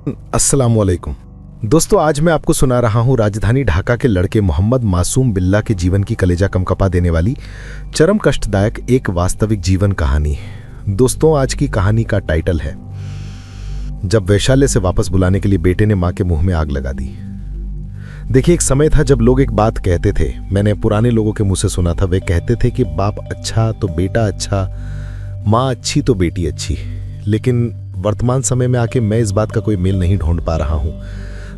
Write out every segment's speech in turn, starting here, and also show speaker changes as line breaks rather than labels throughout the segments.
अस्सलाम वालेकुम दोस्तों, आज मैं आपको सुना रहा हूँ राजधानी ढाका के लड़के मोहम्मद मासूम बिल्ला के जीवन की कलेजा कमकपा देने वाली चरम कष्टदायक एक वास्तविक जीवन कहानी। दोस्तों, आज की कहानी का टाइटल है जब वैशाल्य से वापस बुलाने के लिए बेटे ने मां के मुंह में आग लगा दी। देखिए, एक समय था जब लोग एक बात कहते थे, मैंने पुराने लोगों के मुंह से सुना था। वे कहते थे कि बाप अच्छा तो बेटा अच्छा, माँ अच्छी तो बेटी अच्छी। लेकिन वर्तमान समय में आके मैं इस बात का कोई मेल नहीं ढूंढ पा रहा हूँ।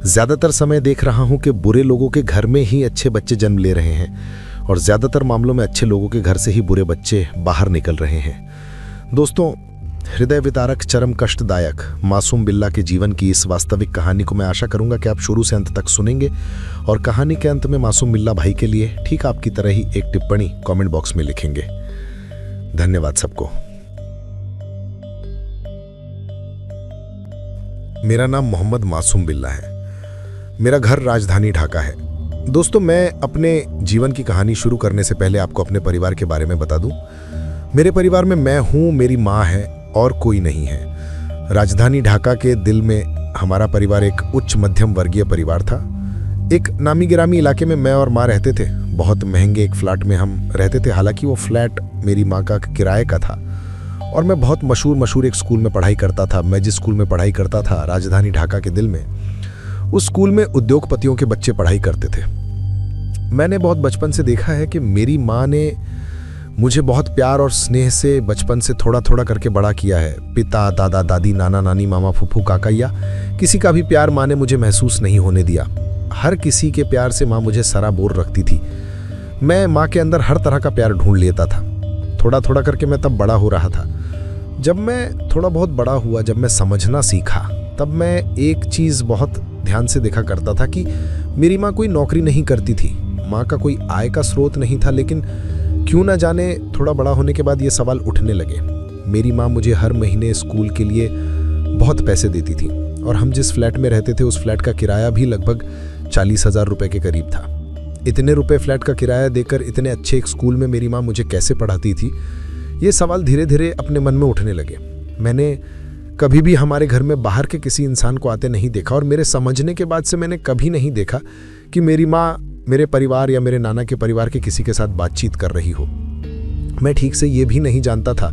ज़्यादातर समय देख रहा हूँ कि बुरे लोगों के घर में ही अच्छे बच्चे जन्म ले रहे हैं और ज़्यादातर मामलों में अच्छे लोगों के घर से ही बुरे बच्चे बाहर निकल रहे हैं। दोस्तों, हृदय विदारक चरम कष्टदायक मासूम बिल्ला के जीवन की इस वास्तविक कहानी को मैं आशा करूंगा कि आप शुरू से अंत तक सुनेंगे और कहानी के अंत में मासूम बिल्ला भाई के लिए ठीक आपकी तरह ही एक टिप्पणी कमेंट बॉक्स में लिखेंगे। धन्यवाद सबको। मेरा नाम मोहम्मद मासूम बिल्ला है। मेरा घर राजधानी ढाका है। दोस्तों, मैं अपने जीवन की कहानी शुरू करने से पहले आपको अपने परिवार के बारे में बता दूं। मेरे परिवार में मैं हूं, मेरी माँ है और कोई नहीं है। राजधानी ढाका के दिल में हमारा परिवार एक उच्च मध्यम वर्गीय परिवार था। एक नामी गिरामी इलाके में मैं और माँ रहते थे। बहुत महंगे एक फ्लैट में हम रहते थे। हालांकि वो फ्लैट मेरी माँ का किराए का था और मैं बहुत मशहूर एक स्कूल में पढ़ाई करता था। मैं जिस स्कूल में पढ़ाई करता था राजधानी ढाका के दिल में, उस स्कूल में उद्योगपतियों के बच्चे पढ़ाई करते थे। मैंने बहुत बचपन से देखा है कि मेरी माँ ने मुझे बहुत प्यार और स्नेह से बचपन से थोड़ा थोड़ा करके बड़ा किया है। पिता, दादा, दादी, नाना, नानी, मामा, फूफू, काका या किसी का भी प्यार माँ ने मुझे महसूस नहीं होने दिया। हर किसी के प्यार से माँ मुझे सराबोर रखती थी। मैं माँ के अंदर हर तरह का प्यार ढूंढ लेता था। थोड़ा थोड़ा करके मैं तब बड़ा हो रहा था। जब मैं थोड़ा बहुत बड़ा हुआ, जब मैं समझना सीखा, तब मैं एक चीज़ बहुत ध्यान से देखा करता था कि मेरी माँ कोई नौकरी नहीं करती थी। माँ का कोई आय का स्रोत नहीं था। लेकिन क्यों ना जाने थोड़ा बड़ा होने के बाद ये सवाल उठने लगे। मेरी माँ मुझे हर महीने स्कूल के लिए बहुत पैसे देती थी और हम जिस फ्लैट में रहते थे उस फ्लैट का किराया भी लगभग 40,000 रुपये के करीब था। इतने रुपए फ्लैट का किराया देकर इतने अच्छे एक स्कूल में मेरी माँ मुझे कैसे पढ़ाती थी, ये सवाल धीरे धीरे अपने मन में उठने लगे। मैंने कभी भी हमारे घर में बाहर के किसी इंसान को आते नहीं देखा और मेरे समझने के बाद से मैंने कभी नहीं देखा कि मेरी माँ मेरे परिवार या मेरे नाना के परिवार के किसी के साथ बातचीत कर रही हो। मैं ठीक से ये भी नहीं जानता था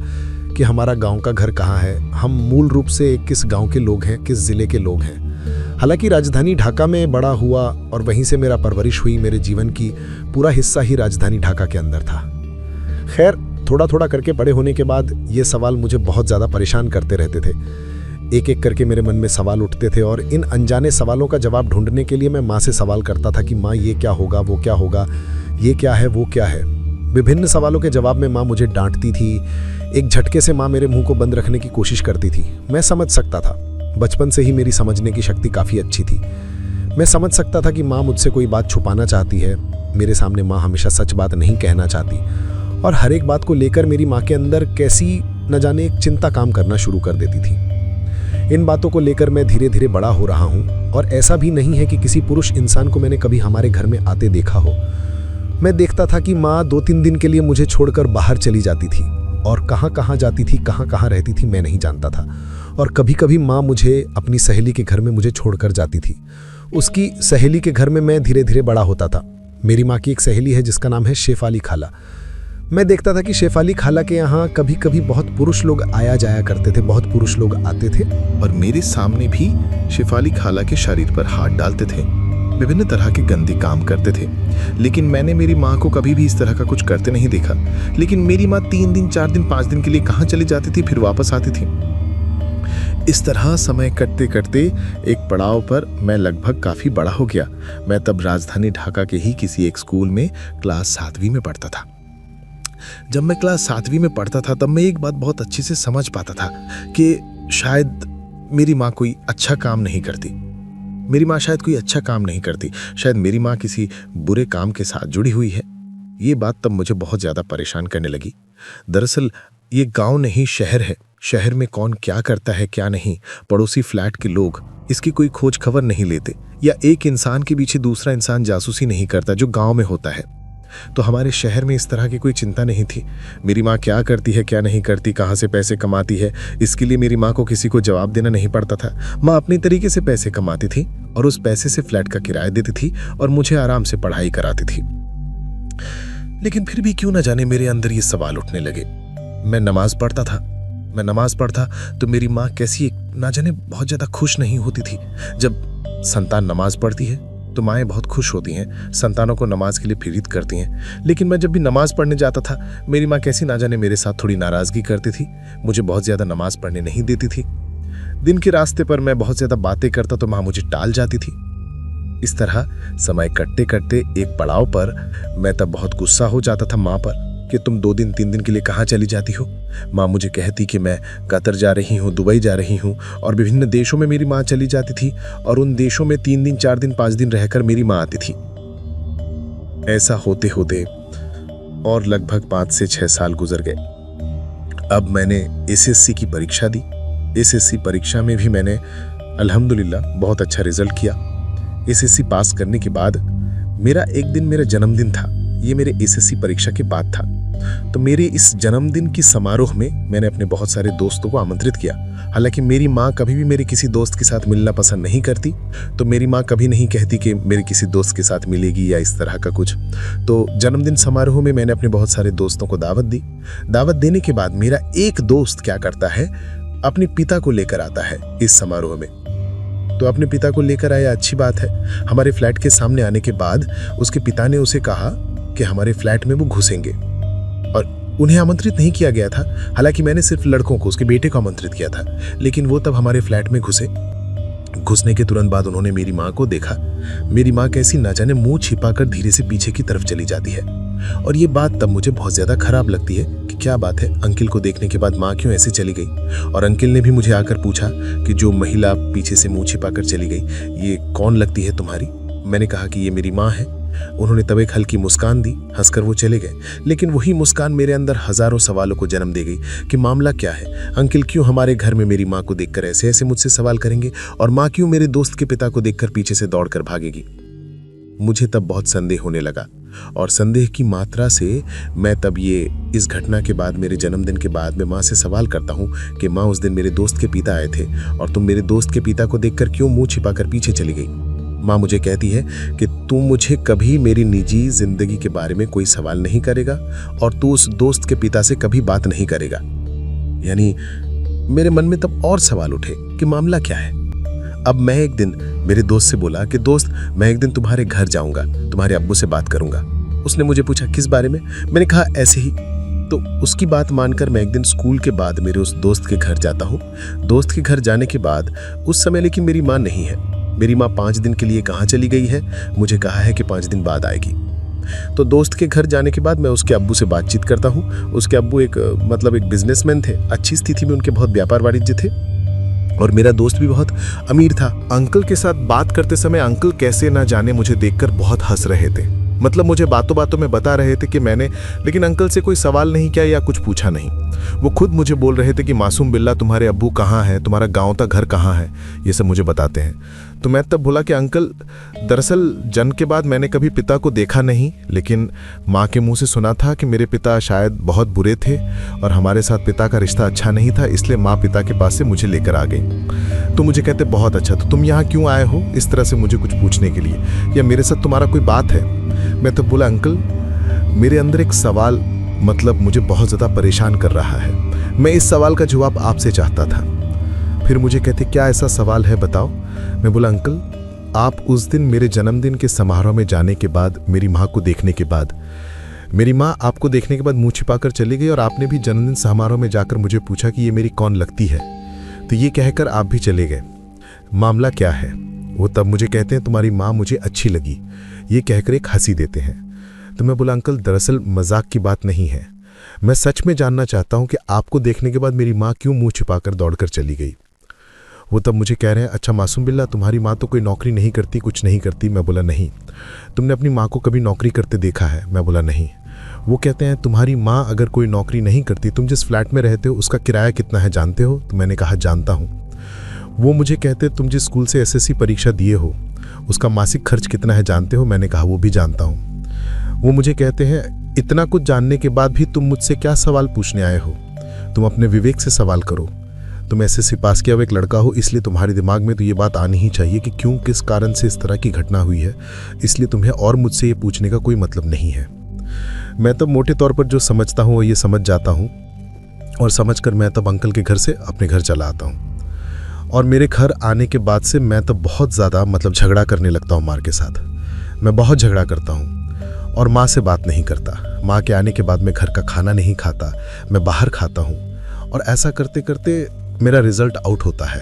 कि हमारा गांव का घर कहाँ है, हम मूल रूप से किस गांव के लोग हैं, किस ज़िले के लोग हैं। हालांकि राजधानी ढाका में बड़ा हुआ और वहीं से मेरा परवरिश हुई। मेरे जीवन की पूरा हिस्सा ही राजधानी ढाका के अंदर था। खैर, थोड़ा थोड़ा करके बड़े होने के बाद ये सवाल मुझे बहुत ज़्यादा परेशान करते रहते थे। एक एक करके मेरे मन में सवाल उठते थे और इन अनजाने सवालों का जवाब ढूंढने के लिए मैं माँ से सवाल करता था कि माँ, ये क्या होगा, वो क्या होगा, ये क्या है, वो क्या है। विभिन्न सवालों के जवाब में माँ मुझे डांटती थी। एक झटके से माँ मेरे मुंह को बंद रखने की कोशिश करती थी। मैं समझ सकता था, बचपन से ही मेरी समझने की शक्ति काफ़ी अच्छी थी। मैं समझ सकता था कि माँ मुझसे कोई बात छुपाना चाहती है। मेरे सामने माँ हमेशा सच बात नहीं कहना चाहती और हर एक बात को लेकर मेरी माँ के अंदर कैसी न जाने एक चिंता काम करना शुरू कर देती थी। इन बातों को लेकर मैं धीरे धीरे बड़ा हो रहा हूँ और ऐसा भी नहीं है कि किसी पुरुष इंसान को मैंने कभी हमारे घर में आते देखा हो। मैं देखता था कि माँ 2-3 दिन के लिए मुझे छोड़कर बाहर चली जाती थी और कहाँ कहाँ जाती थी, कहाँ कहाँ रहती थी, मैं नहीं जानता था। और कभी कभी माँ मुझे अपनी सहेली के घर में मुझे छोड़कर जाती थी। उसकी सहेली के घर में मैं धीरे धीरे बड़ा होता था। मेरी माँ की एक सहेली है जिसका नाम है शेफाली खाला। मैं देखता था कि शेफाली खाला के यहाँ कभी कभी बहुत पुरुष लोग आया जाया करते थे, बहुत पुरुष लोग आते थे
और मेरे सामने भी शेफाली खाला के शरीर पर हाथ डालते थे, विभिन्न तरह के गंदे काम करते थे। लेकिन मैंने मेरी माँ को कभी भी इस तरह का कुछ करते नहीं देखा। लेकिन मेरी माँ 3 दिन, 4 दिन, 5 दिन के लिए कहाँ चली जाती थी, फिर वापस आती थी। इस तरह समय कटते कटते एक पड़ाव पर मैं लगभग काफ़ी बड़ा हो गया। मैं तब राजधानी ढाका के ही किसी एक स्कूल में क्लास 7वीं में पढ़ता था। जब मैं क्लास 7वीं में पढ़ता था तब मैं एक बात बहुत अच्छे से समझ पाता था कि शायद मेरी माँ कोई अच्छा काम नहीं करती। मेरी माँ शायद कोई अच्छा काम नहीं करती। शायद मेरी माँ किसी बुरे काम के साथ जुड़ी हुई है। ये बात तब मुझे बहुत ज़्यादा परेशान करने लगी। दरअसल ये गांव नहीं, शहर है। शहर में कौन क्या करता है क्या नहीं, पड़ोसी फ्लैट के लोग इसकी कोई खोज खबर नहीं लेते, या एक इंसान के पीछे दूसरा इंसान जासूसी नहीं करता जो गांव में होता है। तो हमारे शहर में इस तरह की कोई चिंता नहीं थी। मेरी माँ क्या करती है, क्या नहीं करती, कहाँ से पैसे कमाती है, इसके लिए मेरी माँ को किसी को जवाब देना नहीं पड़ता था। माँ अपनी तरीके से पैसे कमाती थी और उस पैसे से फ्लैट का किराया देती थी और मुझे आराम से पढ़ाई कराती थी। लेकिन फिर भी क्यों ना जाने मेरे अंदर ये सवाल उठने लगे। मैं नमाज पढ़ता तो मेरी माँ कैसी ना जाने बहुत ज़्यादा खुश नहीं होती थी। जब संतान नमाज पढ़ती है तो माएँ बहुत खुश होती हैं, संतानों को नमाज के लिए प्रेरित करती हैं। लेकिन मैं जब भी नमाज पढ़ने जाता था, मेरी माँ कैसी ना जाने मेरे साथ थोड़ी नाराज़गी करती थी, मुझे बहुत ज़्यादा नमाज पढ़ने नहीं देती थी। दिन के रास्ते पर मैं बहुत ज़्यादा बातें करता तो माँ मुझे टाल जाती थी। इस तरह समय कटते कटते एक पड़ाव पर मैं तब बहुत गुस्सा हो जाता था माँ पर कि तुम 2 दिन 3 दिन के लिए कहाँ चली जाती हो। माँ मुझे कहती कि मैं कतर जा रही हूँ, दुबई जा रही हूँ, और विभिन्न देशों में मेरी माँ चली जाती थी और उन देशों में 3 दिन 4 दिन 5 दिन रहकर मेरी माँ आती थी। ऐसा होते होते और लगभग 5 से 6 साल गुजर गए। अब मैंने एसएससी की परीक्षा दी। एसएससी परीक्षा में भी मैंने अल्हम्दुलिल्लाह बहुत अच्छा रिजल्ट किया। एसएससी पास करने के बाद मेरा एक दिन मेरा जन्मदिन था। ये मेरे एसएससी परीक्षा के बाद था। तो मेरे इस जन्मदिन की समारोह में मैंने अपने बहुत सारे दोस्तों को आमंत्रित किया। हालांकि मेरी माँ कभी भी मेरे किसी दोस्त के साथ मिलना पसंद नहीं करती, तो मेरी माँ कभी नहीं कहती कि मेरे किसी दोस्त के साथ मिलेगी या इस तरह का कुछ। तो जन्मदिन समारोह में मैंने अपने बहुत सारे दोस्तों को दावत दी। दावत देने के बाद मेरा एक दोस्त क्या करता है, अपने पिता को लेकर आता है इस समारोह में। तो अपने पिता को लेकर आया, अच्छी बात है। हमारे फ्लैट के सामने आने के बाद उसके पिता ने उसे कहा कि हमारे फ्लैट में वो घुसेंगे, और उन्हें आमंत्रित नहीं किया गया था। हालांकि मैंने सिर्फ लड़कों को, उसके बेटे को आमंत्रित किया था, लेकिन वो तब हमारे फ्लैट में घुसे। घुसने के तुरंत बाद उन्होंने मेरी माँ को देखा। मेरी माँ कैसी ना जाने मुंह छिपाकर धीरे से पीछे की तरफ चली जाती है, और ये बात तब मुझे बहुत ज्यादा खराब लगती है कि क्या बात है, अंकिल को देखने के बाद माँ क्यों ऐसे चली गई। और अंकिल ने भी मुझे आकर पूछा कि जो महिला पीछे से मुंह छिपाकर चली गई, ये कौन लगती है तुम्हारी। मैंने कहा कि ये मेरी माँ है। उन्होंने तब एक हल्की मुस्कान दी, हंसकर वो चले गए। लेकिन वही मुस्कान मेरे अंदर हजारों सवालों को जन्म दे गई कि मामला क्या है, अंकिल क्यों हमारे घर में मेरी माँ को देखकर ऐसे ऐसे मुझसे सवाल करेंगे, और माँ क्यों मेरे दोस्त के पिता को देखकर पीछे से दौड़कर भागेगी। मुझे तब बहुत संदेह होने लगा, और संदेह की मात्रा से मैं तब इस घटना के बाद, मेरे जन्मदिन के बाद, मैं माँ से सवाल करता हूँ कि माँ, उस दिन मेरे दोस्त के पिता आए थे और तुम मेरे दोस्त के पिता को देखकर क्यों मुंह छिपाकर पीछे चली गई। माँ मुझे कहती है कि तू मुझे कभी मेरी निजी जिंदगी के बारे में कोई सवाल नहीं करेगा और तू उस दोस्त के पिता से कभी बात नहीं करेगा। यानी मेरे मन में तब और सवाल उठे कि मामला क्या है। अब मैं एक दिन मेरे दोस्त से बोला कि दोस्त, मैं एक दिन तुम्हारे घर जाऊंगा, तुम्हारे अब्बू से बात करूंगा। उसने मुझे पूछा किस बारे में। मैंने कहा ऐसे ही। तो उसकी बात मानकर मैं एक दिन स्कूल के बाद मेरे उस दोस्त के घर जाता हूँ। दोस्त के घर जाने के बाद उस समय लेकिन मेरी माँ नहीं है। मेरी माँ 5 दिन के लिए कहाँ चली गई है, मुझे कहा है कि 5 दिन बाद आएगी। तो दोस्त के घर जाने के बाद मैं उसके अब्बू से बातचीत करता हूँ। उसके अब्बू एक बिजनेसमैन थे, अच्छी स्थिति में उनके बहुत व्यापार वाणिज्य थे, और मेरा दोस्त भी बहुत अमीर था। अंकल के साथ बात करते समय अंकल कैसे ना जाने मुझे देखकर बहुत हंस रहे थे। मतलब मुझे बातों बातों में बता रहे थे कि मैंने लेकिन अंकल से कोई सवाल नहीं किया या कुछ पूछा नहीं। वो खुद मुझे बोल रहे थे कि मासूम बिल्ला, तुम्हारे अब्बू कहाँ हैं, तुम्हारा गांव का घर कहाँ है, ये सब मुझे बताते हैं। तो मैं तब बोला कि अंकल, दरअसल जन्म के बाद मैंने कभी पिता को देखा नहीं, लेकिन माँ के मुंह से सुना था कि मेरे पिता शायद बहुत बुरे थे और हमारे साथ पिता का रिश्ता अच्छा नहीं था, इसलिए माँ पिता के पास से मुझे लेकर आ गई। तो मुझे कहते बहुत अच्छा, तो तुम यहाँ क्यों आए हो इस तरह से मुझे कुछ पूछने के लिए, या मेरे साथ तुम्हारा कोई बात है। मैं तब बोला अंकल, मेरे अंदर एक सवाल मुझे बहुत ज़्यादा परेशान कर रहा है, मैं इस सवाल का जवाब आपसे चाहता था। फिर मुझे कहते क्या ऐसा सवाल है बताओ। मैं बोला अंकल, आप उस दिन मेरे जन्मदिन के समारोह में जाने के बाद, मेरी माँ को देखने के बाद, मेरी माँ आपको देखने के बाद मुंह छिपाकर चली गई और आपने भी जन्मदिन समारोह में जाकर मुझे पूछा कि ये मेरी कौन लगती है, तो ये कहकर आप भी चले गए, मामला क्या है। वो तब मुझे कहते हैं तुम्हारी माँ मुझे अच्छी लगी, ये कहकर एक हंसी देते हैं। तो मैं बोला अंकल, दरअसल मजाक की बात नहीं है, मैं सच में जानना चाहता हूँ कि आपको देखने के बाद मेरी माँ क्यों मुंह छिपाकर दौड़कर चली गई। वो तब मुझे कह रहे हैं अच्छा मासूम बिल्ला, तुम्हारी माँ तो कोई नौकरी नहीं करती, कुछ नहीं करती। मैं बोला नहीं। तुमने अपनी माँ को कभी नौकरी करते देखा है। मैं बोला नहीं। वो कहते हैं तुम्हारी माँ अगर कोई नौकरी नहीं करती, तुम जिस फ्लैट में रहते हो उसका किराया कितना है जानते हो। तो मैंने कहा जानता हूँ। वो मुझे कहते तुम जिस स्कूल से एसएससी परीक्षा दिए हो उसका मासिक खर्च कितना है जानते हो। मैंने कहा वो भी जानता हूँ।
वो मुझे कहते हैं, इतना कुछ जानने के बाद भी तुम मुझसे क्या सवाल पूछने आए हो? तुम अपने विवेक से सवाल करो। तुम एसएससी पास किया हुआ एक लड़का हो, इसलिए तुम्हारे दिमाग में तो ये बात आनी ही चाहिए कि क्यों, किस कारण से इस तरह की घटना हुई है। इसलिए तुम्हें और मुझसे ये पूछने का कोई मतलब नहीं है। मैं तब मोटे तौर पर जो समझता हूँ वो ये समझ जाता हूँ, और समझकर मैं तब अंकल के घर से अपने घर चला आता हूँ। और मेरे घर आने के बाद से मैं तब बहुत ज़्यादा झगड़ा करने लगता हूँ माँ के साथ। मैं बहुत झगड़ा करता हूँ और माँ से बात नहीं करता। माँ के आने के बाद मैं घर का खाना नहीं खाता, मैं बाहर खाता हूँ। और ऐसा करते करते मेरा रिज़ल्ट आउट होता है,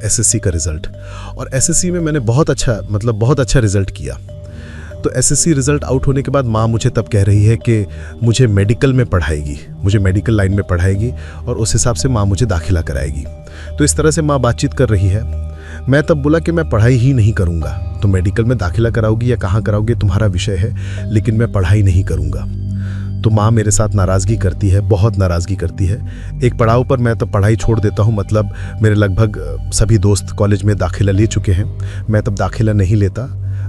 एसएससी का रिज़ल्ट। और एसएससी में मैंने बहुत अच्छा रिज़ल्ट किया। तो एसएससी रिज़ल्ट आउट होने के बाद माँ मुझे तब कह रही है कि मुझे मेडिकल में पढ़ाएगी, मुझे मेडिकल लाइन में पढ़ाएगी, और उस हिसाब से माँ मुझे दाखिला कराएगी। तो इस तरह से माँ बातचीत कर रही है। मैं तब बोला कि मैं पढ़ाई ही नहीं करूँगा। तो मेडिकल में दाखिला कराओगी या कहाँ कराओगे तुम्हारा विषय है, लेकिन मैं पढ़ाई नहीं करूँगा। तो माँ मेरे साथ नाराज़गी करती है, बहुत नाराज़गी करती है। एक पड़ाव पर मैं तब पढ़ाई छोड़ देता हूँ। मेरे लगभग सभी दोस्त कॉलेज में दाखिला ले चुके हैं, मैं तब दाखिला नहीं लेता।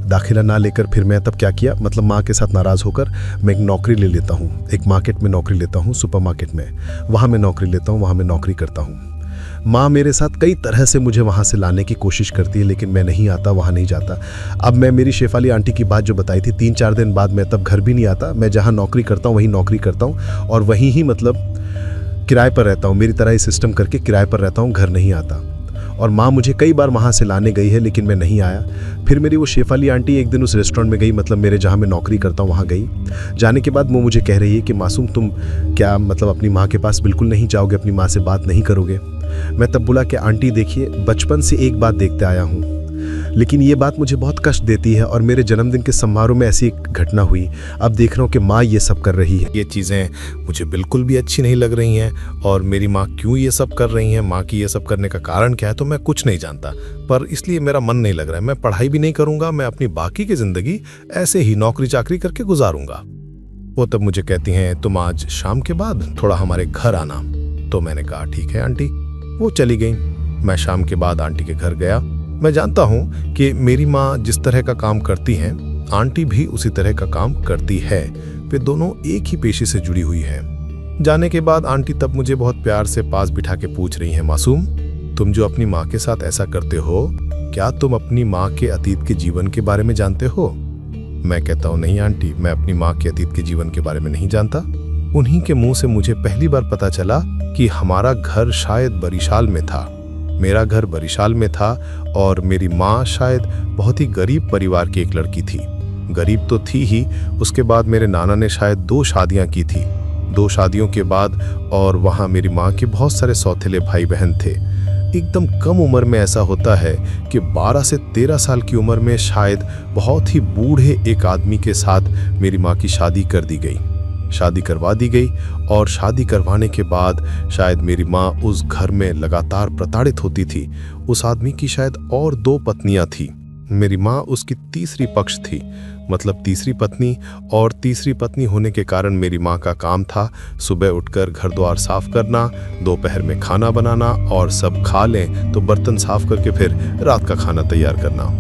दाखिला ना लेकर फिर मैं तब क्या किया, माँ के साथ नाराज़ होकर मैं एक नौकरी ले लेता हूँ। एक मार्केट में नौकरी लेता हूँ, सुपर मार्केट में। वहाँ मैं नौकरी लेता हूँ, वहाँ मैं नौकरी करता हूँ। माँ मेरे साथ कई तरह से मुझे वहाँ से लाने की कोशिश करती है, लेकिन मैं नहीं आता, वहाँ नहीं जाता। अब मैं मेरी शेफाली आंटी की बात जो बताई थी, 3-4 दिन बाद मैं तब घर भी नहीं आता। मैं जहाँ नौकरी करता हूँ वहीं नौकरी करता हूँ, और वहीं ही किराए पर रहता हूँ। मेरी तरह ही सिस्टम करके किराए पर रहता हूँ, घर नहीं आता। और माँ मुझे कई बार वहाँ से लाने गई है, लेकिन मैं नहीं आया। फिर मेरी वो शेफाली आंटी एक दिन उस रेस्टोरेंट में गई, मेरे जहाँ मैं नौकरी करता हूँ वहाँ गई। जाने के बाद वो मुझे कह रही है कि मासूम, तुम क्या अपनी माँ के पास बिल्कुल नहीं जाओगे, अपनी माँ से बात नहीं करोगे? मैं तब बोला कि आंटी देखिए, बचपन से एक बात देखते आया हूँ, लेकिन ये बात मुझे बहुत कष्ट देती है। और मेरे जन्मदिन के समारोह में ऐसी एक घटना हुई। अब देख रहा हूँ कि माँ ये सब कर रही है। ये चीज़ें मुझे बिल्कुल भी अच्छी नहीं लग रही हैं। और मेरी माँ क्यों ये सब कर रही हैं, माँ की ये सब करने का कारण क्या है, तो मैं कुछ नहीं जानता। पर इसलिए मेरा मन नहीं लग रहा है। मैं पढ़ाई भी नहीं करूँगा, मैं अपनी बाकी की ज़िंदगी ऐसे ही नौकरी चाकरी करके गुजारूँगा। वो तब मुझे कहती हैं, तुम आज शाम के बाद थोड़ा हमारे घर आना। तो मैंने कहा ठीक है आंटी। वो चली गई। मैं शाम के बाद आंटी के घर गया। मैं जानता हूँ कि मेरी माँ जिस तरह का काम करती हैं, आंटी भी उसी तरह का काम करती है। वे दोनों एक ही पेशे से जुड़ी हुई हैं। जाने के बाद आंटी तब मुझे बहुत प्यार से पास बिठा के पूछ रही हैं, मासूम, तुम जो अपनी माँ के साथ ऐसा करते हो, क्या तुम अपनी माँ के अतीत के जीवन के बारे में जानते हो? मैं कहता हूँ नहीं आंटी, मैं अपनी माँ के अतीत के जीवन के बारे में नहीं जानता। उन्हीं के मुंह से मुझे पहली बार पता चला कि हमारा घर शायद बरिशाल में था। मेरा घर बरिशाल में था, और मेरी माँ शायद बहुत ही गरीब परिवार की एक लड़की थी। गरीब तो थी ही, उसके बाद मेरे नाना ने शायद 2 शादियाँ की थी। 2 शादियों के बाद, और वहाँ मेरी माँ के बहुत सारे सौतेले भाई बहन थे। एकदम कम उम्र में ऐसा होता है कि 12 से 13 साल की उम्र में शायद बहुत ही बूढ़े एक आदमी के साथ मेरी माँ की शादी कर दी गई, शादी करवा दी गई। और शादी करवाने के बाद शायद मेरी माँ उस घर में लगातार प्रताड़ित होती थी। उस आदमी की शायद और 2 पत्नियां थी। मेरी माँ उसकी तीसरी पक्ष थी, तीसरी पत्नी। और तीसरी पत्नी होने के कारण मेरी माँ का काम था सुबह उठकर घर द्वार साफ करना, दोपहर में खाना बनाना, और सब खा लें तो बर्तन साफ करके फिर रात का खाना तैयार करना।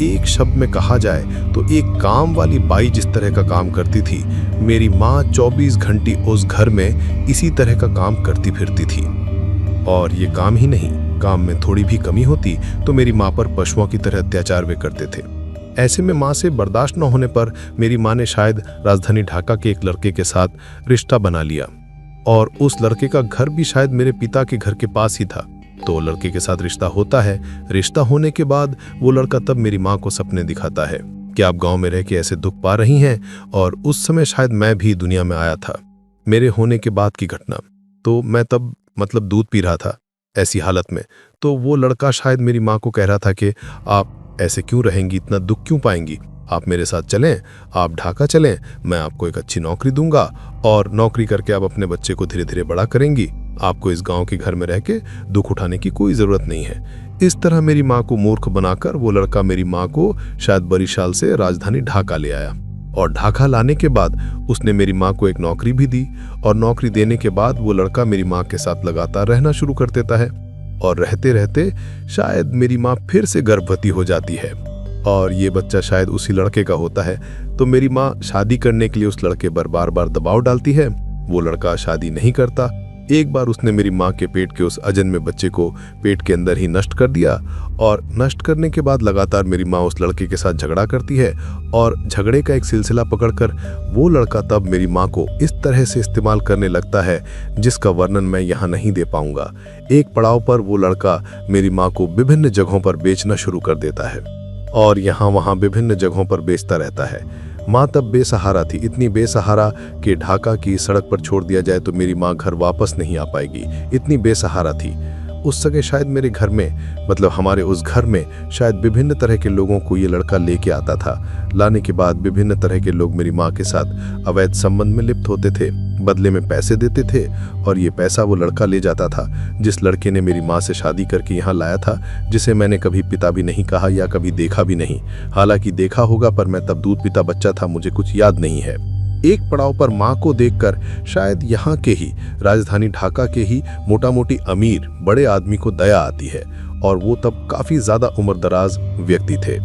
एक शब्द में कहा जाए तो एक काम वाली बाई जिस तरह का काम करती थी, मेरी माँ 24 घंटे उस घर में इसी तरह का काम करती फिरती थी। और ये काम ही नहीं, काम में थोड़ी भी कमी होती तो मेरी माँ पर पशुओं की तरह अत्याचार वे करते थे। ऐसे में माँ से बर्दाश्त न होने पर मेरी माँ ने शायद राजधानी ढाका के एक लड़के के साथ रिश्ता बना लिया, और उस लड़के का घर भी शायद मेरे पिता के घर के पास ही था। तो लड़के के साथ रिश्ता होता है। रिश्ता होने के बाद वो लड़का तब मेरी माँ को सपने दिखाता है कि आप गांव में रह के ऐसे दुख पा रही हैं। और उस समय शायद मैं भी दुनिया में आया था, मेरे होने के बाद की घटना। तो मैं तब दूध पी रहा था ऐसी हालत में। तो वो लड़का शायद मेरी माँ को कह रहा था कि आप ऐसे क्यों रहेंगी, इतना दुख क्यों पाएंगी, आप मेरे साथ चलें, आप ढाका चलें, मैं आपको एक अच्छी नौकरी दूंगा, और नौकरी करके आप अपने बच्चे को धीरे धीरे बड़ा करेंगी। आपको इस गांव के घर में रह के दुख उठाने की कोई ज़रूरत नहीं है। इस तरह मेरी माँ को मूर्ख बनाकर वो लड़का मेरी माँ को शायद बरिशाल से राजधानी ढाका ले आया। और ढाका लाने के बाद उसने मेरी माँ को एक नौकरी भी दी, और नौकरी देने के बाद वो लड़का मेरी माँ के साथ लगातार रहना शुरू कर देता है। और रहते रहते शायद मेरी माँ फिर से गर्भवती हो जाती है।
और ये बच्चा शायद उसी लड़के का होता है। तो मेरी माँ शादी करने के लिए उस लड़के पर बार बार दबाव डालती है। वो लड़का शादी नहीं करता। एक बार उसने मेरी माँ के पेट के उस अजन्मे बच्चे को पेट के अंदर ही नष्ट कर दिया, और नष्ट करने के बाद लगातार मेरी माँ उस लड़के के साथ झगड़ा करती है, और झगड़े का एक सिलसिला पकड़कर वो लड़का तब मेरी माँ को इस तरह से इस्तेमाल करने लगता है जिसका वर्णन मैं यहाँ नहीं दे पाऊंगा। एक पड़ाव पर वो लड़का मेरी माँ को विभिन्न जगहों पर बेचना शुरू कर देता है और यहाँ वहाँ विभिन्न जगहों पर बेचता रहता है। माँ तब बेसहारा थी, इतनी बेसहारा कि ढाका की सड़क पर छोड़ दिया जाए तो मेरी माँ घर वापस नहीं आ पाएगी, इतनी बेसहारा थी। उस समय शायद मेरे घर में, मतलब हमारे उस घर में शायद विभिन्न तरह के लोगों को ये लड़का लेके आता था। लाने के बाद विभिन्न तरह के लोग मेरी माँ के साथ अवैध संबंध में लिप्त होते थे, बदले में पैसे देते थे, और ये पैसा वो लड़का ले जाता था जिस लड़के ने मेरी माँ से शादी करके यहाँ लाया था, जिसे मैंने कभी पिता भी नहीं कहा या कभी देखा भी नहीं। हालांकि देखा होगा, पर मैं तब दूध पीता बच्चा था, मुझे कुछ याद नहीं है। एक पड़ाव पर माँ को देखकर शायद यहाँ के ही राजधानी ढाका के ही मोटा मोटी अमीर बड़े आदमी को दया आती है, और वो तब काफी ज्यादा उम्रदराज व्यक्ति थे।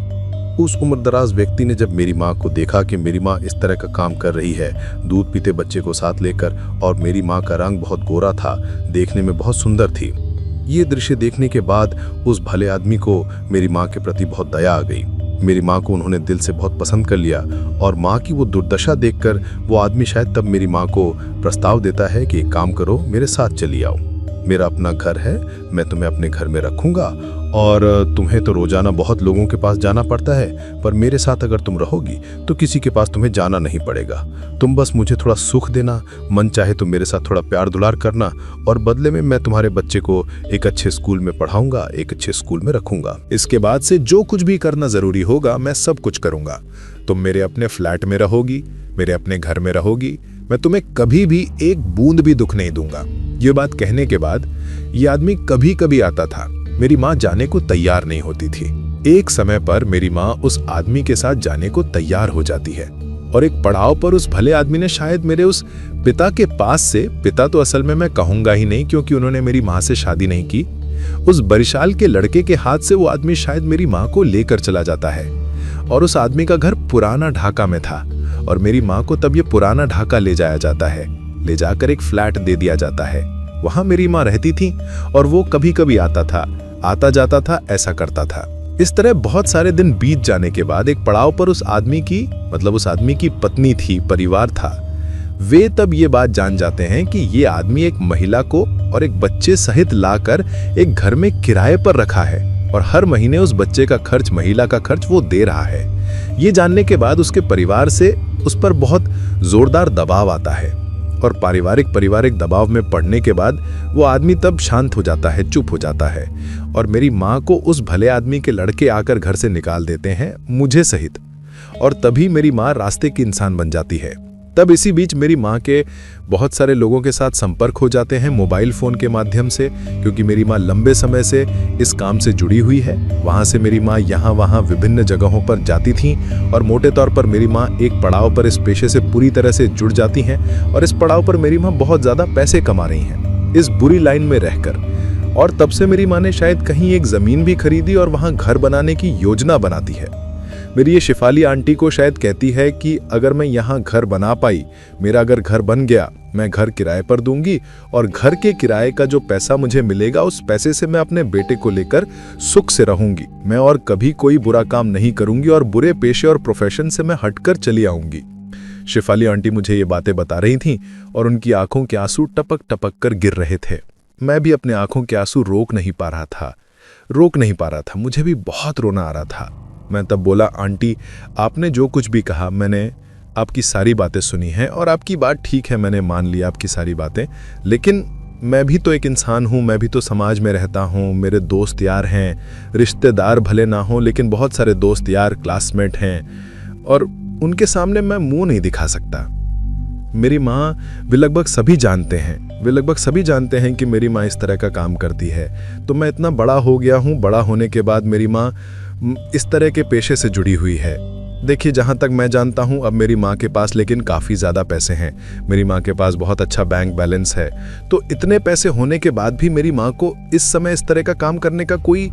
उस उम्रदराज व्यक्ति ने जब मेरी माँ को देखा कि मेरी माँ इस तरह का काम कर रही है, दूध पीते बच्चे को साथ लेकर, और मेरी माँ का रंग बहुत गोरा था, देखने में बहुत सुंदर थी, ये दृश्य देखने के बाद उस भले आदमी को मेरी माँ के प्रति बहुत दया आ गई। मेरी माँ को उन्होंने दिल से बहुत पसंद कर लिया, और माँ की वो दुर्दशा देखकर वो आदमी शायद तब मेरी माँ को प्रस्ताव देता है कि एक काम करो, मेरे साथ चली आओ, मेरा अपना घर है, मैं तुम्हें अपने घर में रखूंगा, और तुम्हें तो रोजाना बहुत लोगों के पास जाना पड़ता है, पर मेरे साथ अगर तुम रहोगी तो किसी के पास तुम्हें जाना नहीं पड़ेगा। तुम बस मुझे थोड़ा सुख देना, मन चाहे तो मेरे साथ थोड़ा प्यार दुलार करना, और बदले में मैं तुम्हारे बच्चे को एक अच्छे स्कूल में पढ़ाऊंगा, एक अच्छे स्कूल में रखूंगा।
इसके बाद से जो कुछ भी करना जरूरी होगा मैं सब कुछ करूंगा। तुम मेरे अपने फ्लैट में रहोगी, मेरे अपने घर में रहोगी, मैं तुम्हें कभी भी एक बूंद भी दुख नहीं दूंगा। ये बात कहने के बाद ये आदमी कभी कभी आता था। मेरी माँ जाने को तैयार नहीं होती थी। एक समय पर मेरी माँ उस आदमी के साथ जाने को तैयार हो जाती है, और एक पड़ाव पर उस भले आदमी ने शायद मेरे उस पिता के पास से, पिता तो असल में मैं कहूंगा ही नहीं क्योंकि उन्होंने मेरी माँ से शादी नहीं की, उस बरिशाल के लड़के के हाथ से वो आदमी शायद मेरी माँ को लेकर चला जाता है। और उस आदमी का घर पुराना ढाका में था, और मेरी माँ को तब ये पुराना ढाका ले जाया जाता है, ले जाकर एक फ्लैट दे दिया जाता है। वहां मेरी माँ रहती थी, और वो कभी कभी आता था, आता जाता था, ऐसा करता था। इस तरह बहुत सारे दिन बीत जाने के बाद एक पड़ाव पर उस आदमी की, मतलब उस आदमी की पत्नी थी, परिवार था, वे तब ये बात जान जाते हैं कि ये आदमी एक महिला को और एक बच्चे सहित लाकर एक घर में किराए पर रखा है, और हर महीने उस बच्चे का खर्च, महिला का खर्च वो दे रहा है। ये जानने के बाद उसके परिवार से उस पर बहुत जोरदार दबाव आता है, और पारिवारिक दबाव में पड़ने के बाद वो आदमी तब शांत हो जाता है, चुप हो जाता है, और मेरी माँ को उस भले आदमी के लड़के आकर घर से निकाल देते हैं, मुझे सहित। और तभी मेरी माँ रास्ते की इंसान बन जाती है। तब इसी बीच मेरी माँ के बहुत सारे लोगों के साथ संपर्क हो जाते हैं मोबाइल फ़ोन के माध्यम से, क्योंकि मेरी माँ लंबे समय से इस काम से जुड़ी हुई है। वहाँ से मेरी माँ यहाँ वहाँ विभिन्न जगहों पर जाती थी, और मोटे तौर पर मेरी माँ एक पड़ाव पर इस पेशे से पूरी तरह से जुड़ जाती हैं, और इस पड़ाव पर मेरी माँ बहुत ज़्यादा पैसे कमा रही हैं इस बुरी लाइन में रहकर। और तब से मेरी माँ ने शायद कहीं एक ज़मीन भी खरीदी और वहाँ घर बनाने की योजना बनाती है। मेरी ये शिफाली आंटी को शायद कहती है कि अगर मैं यहाँ घर बना पाई, मेरा अगर घर बन गया, मैं घर किराए पर दूंगी, और घर के किराए का जो पैसा मुझे मिलेगा उस पैसे से मैं अपने बेटे को लेकर सुख से रहूंगी। मैं और कभी कोई बुरा काम नहीं करूंगी, और बुरे पेशे और प्रोफेशन से मैं हटकर चली आऊंगी। शिफाली आंटी मुझे ये बातें बता रही थीं, और उनकी आंखों के आंसू टपक टपक कर गिर रहे थे। मैं भी अपने आंखों के आंसू रोक नहीं पा रहा था। मुझे भी बहुत रोना आ रहा था। मैं तब बोला, आंटी आपने जो कुछ भी कहा, मैंने आपकी सारी बातें सुनी हैं, और आपकी बात ठीक है, मैंने मान लिया आपकी सारी बातें, लेकिन मैं भी तो एक इंसान हूँ, मैं भी तो समाज में रहता हूँ, मेरे दोस्त यार हैं, रिश्तेदार भले ना हों लेकिन बहुत सारे दोस्त यार, क्लासमेट हैं, और उनके सामने मैं मुंह नहीं दिखा सकता। मेरी माँ, वे लगभग सभी जानते हैं कि मेरी माँ इस तरह का काम करती है। तो मैं इतना बड़ा हो गया हूँ, बड़ा होने के बाद मेरी माँ इस तरह के पेशे से जुड़ी हुई है। देखिए, जहाँ तक मैं जानता हूँ अब मेरी माँ के पास लेकिन काफ़ी ज़्यादा पैसे हैं। मेरी माँ के पास बहुत अच्छा बैंक बैलेंस है। तो इतने पैसे होने के बाद भी मेरी माँ को इस समय इस तरह का काम करने का कोई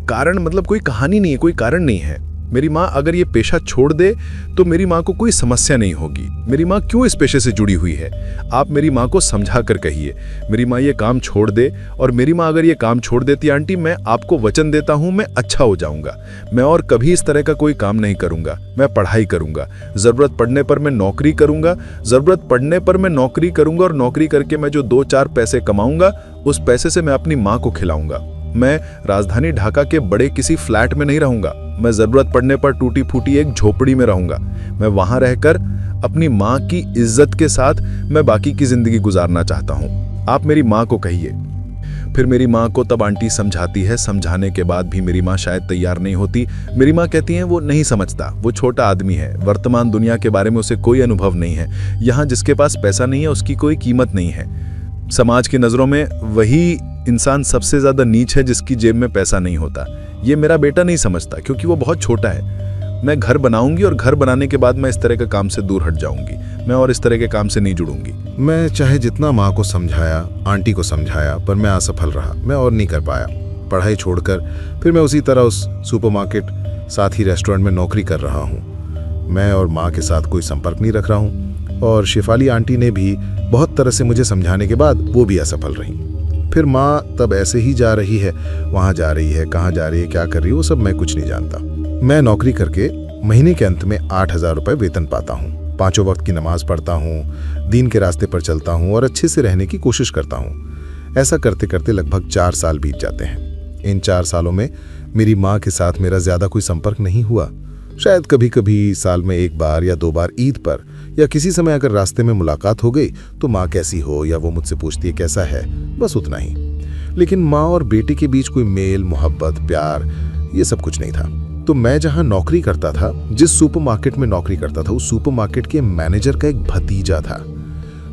कारण, मतलब कोई कहानी नहीं है, कोई कारण नहीं है। मेरी माँ अगर ये पेशा छोड़ दे तो मेरी माँ को कोई समस्या नहीं होगी। मेरी माँ क्यों इस पेशे से जुड़ी हुई है? आप मेरी माँ को समझा कर कहिए मेरी माँ ये काम छोड़ दे। और मेरी माँ अगर ये काम छोड़ देती आंटी, मैं आपको वचन देता हूँ मैं अच्छा हो जाऊंगा। मैं और कभी इस तरह का कोई काम नहीं करूंगा। मैं पढ़ाई करूंगा, जरूरत पड़ने पर मैं नौकरी करूंगा, जरूरत पड़ने पर मैं नौकरी करूंगा और नौकरी करके मैं जो 2-4 पैसे कमाऊंगा उस पैसे से मैं अपनी माँ को खिलाऊंगा। मैं राजधानी ढाका के बड़े किसी फ्लैट में नहीं रहूंगा। मैं जरूरत पड़ने पर टूटी फूटी एक झोपड़ी में रहूंगा। मैं वहां रहकर अपनी माँ की इज्जत के साथ मैं बाकी की जिंदगी गुजारना चाहता हूं। आप मेरी माँ को कहिए। फिर मेरी माँ को तब आंटी समझाती है। समझाने के बाद भी मेरी माँ शायद तैयार नहीं होती। मेरी माँ कहती है वो नहीं समझता, वो छोटा आदमी है, वर्तमान दुनिया के बारे में उसे कोई अनुभव नहीं है। यहाँ जिसके पास पैसा नहीं है उसकी कोई कीमत नहीं है। समाज की नज़रों में वही इंसान सबसे ज़्यादा नीच है जिसकी जेब में पैसा नहीं होता। ये मेरा बेटा नहीं समझता क्योंकि वो बहुत छोटा है। मैं घर बनाऊंगी और घर बनाने के बाद मैं इस तरह के काम से दूर हट जाऊंगी। मैं और इस तरह के काम से नहीं जुड़ूंगी।
मैं चाहे जितना माँ को समझाया, आंटी को समझाया, पर मैं असफल रहा। मैं और नहीं कर पाया। पढ़ाई छोड़कर फिर मैं उसी तरह उस सुपरमार्केट साथ ही रेस्टोरेंट में नौकरी कर रहा हूँ। मैं और माँ के साथ कोई संपर्क नहीं रख रहा हूँ और शेफाली आंटी ने भी बहुत तरह से मुझे समझाने के बाद वो भी असफल रही। फिर माँ तब ऐसे ही जा रही है, वहाँ जा रही है, कहाँ जा रही है, क्या कर रही है, वो सब मैं कुछ नहीं जानता। मैं नौकरी करके महीने के अंत में 8,000 रुपये वेतन पाता हूँ। 5 वक्त की नमाज पढ़ता हूँ, दीन के रास्ते पर चलता हूँ और अच्छे से रहने की कोशिश करता हूँ। ऐसा करते करते लगभग 4 साल बीत जाते हैं। इन 4 सालों में मेरी माँ के साथ मेरा ज़्यादा कोई संपर्क नहीं हुआ। शायद कभी कभी साल में 1 बार या 2 बार ईद पर या किसी समय अगर रास्ते में मुलाकात हो गई तो माँ कैसी हो या वो मुझसे पूछती है कैसा है, बस उतना ही। लेकिन माँ और बेटे के बीच कोई मेल, मोहब्बत, प्यार, ये सब कुछ नहीं था। तो मैं जहाँ नौकरी करता था, जिस सुपरमार्केट में नौकरी करता था, उस सुपरमार्केट के मैनेजर का एक भतीजा था।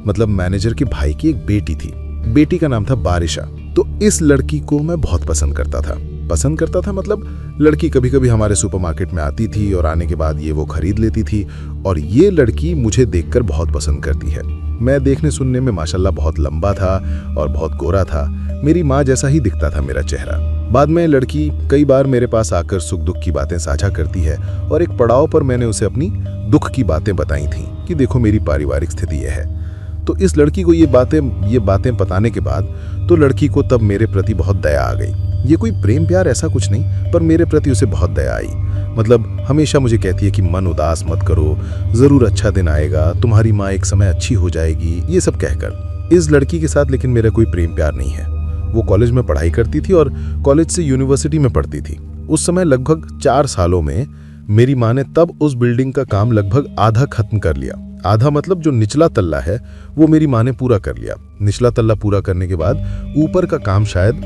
मतलब मैनेजर के भाई की एक बेटी थी। बेटी का नाम था बारिशा। तो इस लड़की को मैं बहुत पसंद करता था। मतलब लड़की कभी कभी हमारे सुपरमार्केट में आती थी और आने के बाद ये वो खरीद लेती थी और ये लड़की मुझे देखकर बहुत पसंद करती है। मैं देखने सुनने में माशाल्लाह बहुत लंबा था और बहुत गोरा था। मेरी माँ जैसा ही दिखता था मेरा चेहरा। बाद में लड़की कई बार मेरे पास आकर सुख दुख की बातें साझा करती है और एक पड़ाव पर मैंने उसे अपनी दुख की बातें बताई थी कि देखो मेरी पारिवारिक स्थिति यह है। तो इस लड़की को ये बातें बताने के बाद तो लड़की को तब मेरे प्रति बहुत दया आ गई। ये कोई प्रेम प्यार ऐसा कुछ नहीं, पर मेरे प्रति उसे बहुत दया आई। मतलब हमेशा मुझे कहती है कि मन उदास मत करो, जरूर अच्छा दिन आएगा, तुम्हारी माँ एक समय अच्छी हो जाएगी, ये सब कहकर। इस लड़की के साथ लेकिन मेरा कोई प्रेम प्यार नहीं है। वो कॉलेज में पढ़ाई करती थी और कॉलेज से यूनिवर्सिटी में पढ़ती थी। उस समय लगभग 4 सालों में मेरी माँ ने तब उस बिल्डिंग का काम लगभग आधा खत्म कर लिया। आधा मतलब जो निचला तल्ला है वो मेरी माँ ने पूरा कर लिया। निचला तल्ला पूरा करने के बाद ऊपर का काम शायद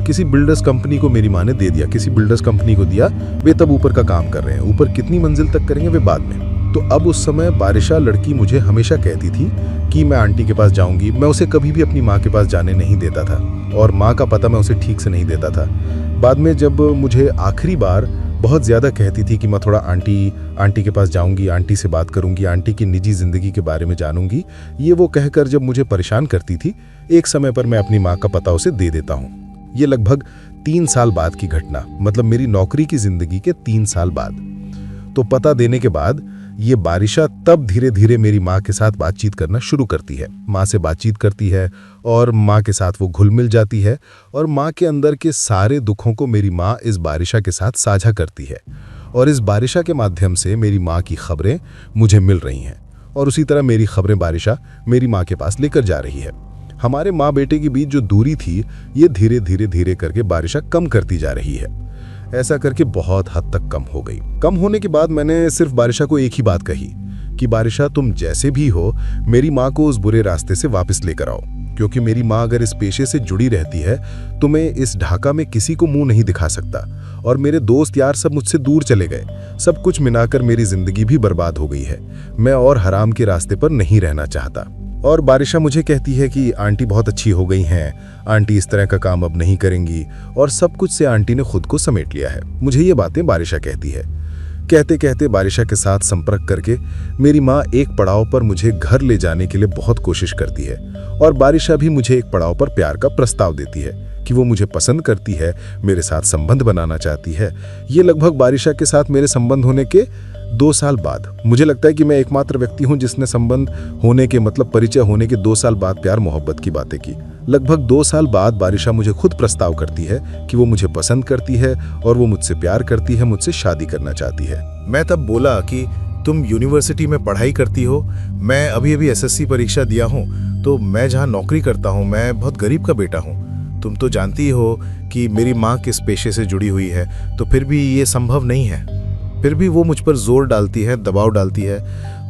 किसी बिल्डर्स कंपनी को मेरी माँ ने दे दिया। किसी बिल्डर्स कंपनी को दिया, वे तब ऊपर का काम कर रहे हैं। ऊपर कितनी मंजिल तक करेंगे वे बाद में। तो अब उस समय बारिशा लड़की मुझे हमेशा कहती थी कि मैं आंटी के पास जाऊंगी। मैं उसे कभी भी अपनी माँ के पास जाने नहीं देता था और माँ का पता मैं उसे ठीक से नहीं देता था। बाद में जब मुझे आखिरी बार बहुत ज़्यादा कहती थी कि मैं थोड़ा आंटी के पास जाऊंगी, आंटी से बात करूंगी, आंटी की निजी ज़िंदगी के बारे में जानूंगी, ये वो कहकर जब मुझे परेशान करती थी, एक समय पर मैं अपनी माँ का पता उसे दे देता हूँ। ये लगभग 3 साल बाद की घटना, मतलब मेरी नौकरी की ज़िंदगी के 3 साल बाद। तो पता देने के बाद ये बारिशा तब धीरे धीरे मेरी माँ के साथ बातचीत करना शुरू करती है। माँ से बातचीत करती है और माँ के साथ वो घुल मिल जाती है और माँ के अंदर के सारे दुखों को मेरी माँ इस बारिशा के साथ साझा करती है और इस बारिशा के माध्यम से मेरी माँ की खबरें मुझे मिल रही हैं और उसी तरह मेरी खबरें बारिशा मेरी माँ के पास लेकर जा रही है। हमारे माँ बेटे के बीच जो दूरी थी ये धीरे करके बारिशा कम करती जा रही है। ऐसा करके बहुत हद तक कम हो गई। कम होने के बाद मैंने सिर्फ बारिशा को एक ही बात कही कि बारिशा तुम जैसे भी हो मेरी माँ को उस बुरे रास्ते से वापस लेकर आओ, क्योंकि मेरी माँ अगर इस पेशे से जुड़ी रहती है तो मैं इस ढाका में किसी को मुंह नहीं दिखा सकता और मेरे दोस्त यार सब मुझसे दूर चले गए। सब कुछ मिलाकर मेरी जिंदगी भी बर्बाद हो गई है। मैं और हराम के रास्ते पर नहीं रहना चाहता। और बारिशा मुझे कहती है कि आंटी बहुत अच्छी हो गई हैं, आंटी इस तरह का काम अब नहीं करेंगी और सब कुछ से आंटी ने खुद को समेट लिया है। मुझे ये बातें बारिशा कहती है। कहते कहते बारिशा के साथ संपर्क करके मेरी माँ एक पड़ाव पर मुझे घर ले जाने के लिए बहुत कोशिश करती है और बारिशा भी मुझे एक पड़ाव पर प्यार का प्रस्ताव देती है
कि वो मुझे पसंद करती है, मेरे साथ संबंध बनाना चाहती है। ये लगभग बारिशा के साथ मेरे संबंध होने के 2 साल बाद। मुझे लगता है कि मैं एकमात्र व्यक्ति हूं जिसने संबंध होने के मतलब परिचय होने के 2 साल बाद प्यार मोहब्बत की बातें की। लगभग 2 साल बाद बारिशा मुझे खुद प्रस्ताव करती है कि वो मुझे पसंद करती है और वो मुझसे प्यार करती है, मुझसे शादी करना चाहती है।
मैं तब बोला कि तुम यूनिवर्सिटी में पढ़ाई करती हो, मैं अभी एसएससी परीक्षा दिया हूँ, तो मैं जहाँ नौकरी करता हूँ मैं बहुत गरीब का बेटा हूँ। तुम तो जानती हो कि मेरी माँ किस पेशे से जुड़ी हुई है, तो फिर भी ये संभव नहीं है। फिर भी वो मुझ पर जोर डालती है, दबाव डालती है,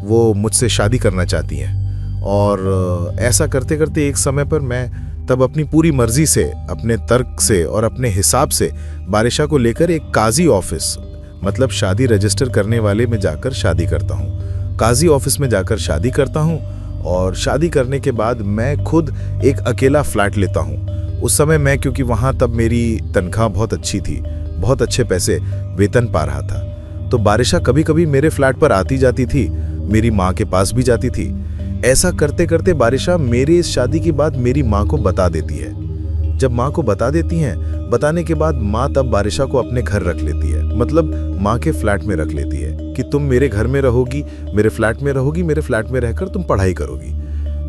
वो मुझसे शादी करना चाहती हैं। और ऐसा करते करते एक समय पर मैं तब अपनी पूरी मर्जी से, अपने तर्क से और अपने हिसाब से बारिशा को लेकर एक काजी ऑफिस मतलब शादी रजिस्टर करने वाले में जाकर शादी करता हूँ। काजी ऑफिस में जाकर शादी करता हूँ और शादी करने के बाद मैं खुद एक अकेला फ्लैट लेता हूँ। उस समय मैं, क्योंकि वहाँ तब मेरी तनख्वाह बहुत अच्छी थी, बहुत अच्छे पैसे वेतन पा रहा था, तो बारिशा कभी कभी मेरे फ्लैट पर आती जाती थी, मेरी माँ के पास भी जाती थी। ऐसा करते करते बारिशा मेरी इस शादी की बात मेरी माँ को बता देती है। जब माँ को बता देती हैं, बताने के बाद माँ तब बारिशा को अपने घर रख लेती है, मतलब माँ के फ्लैट में रख लेती है कि तुम मेरे घर में रहोगी, मेरे फ्लैट में रहोगी, मेरे फ्लैट में रहकर तुम पढ़ाई करोगी।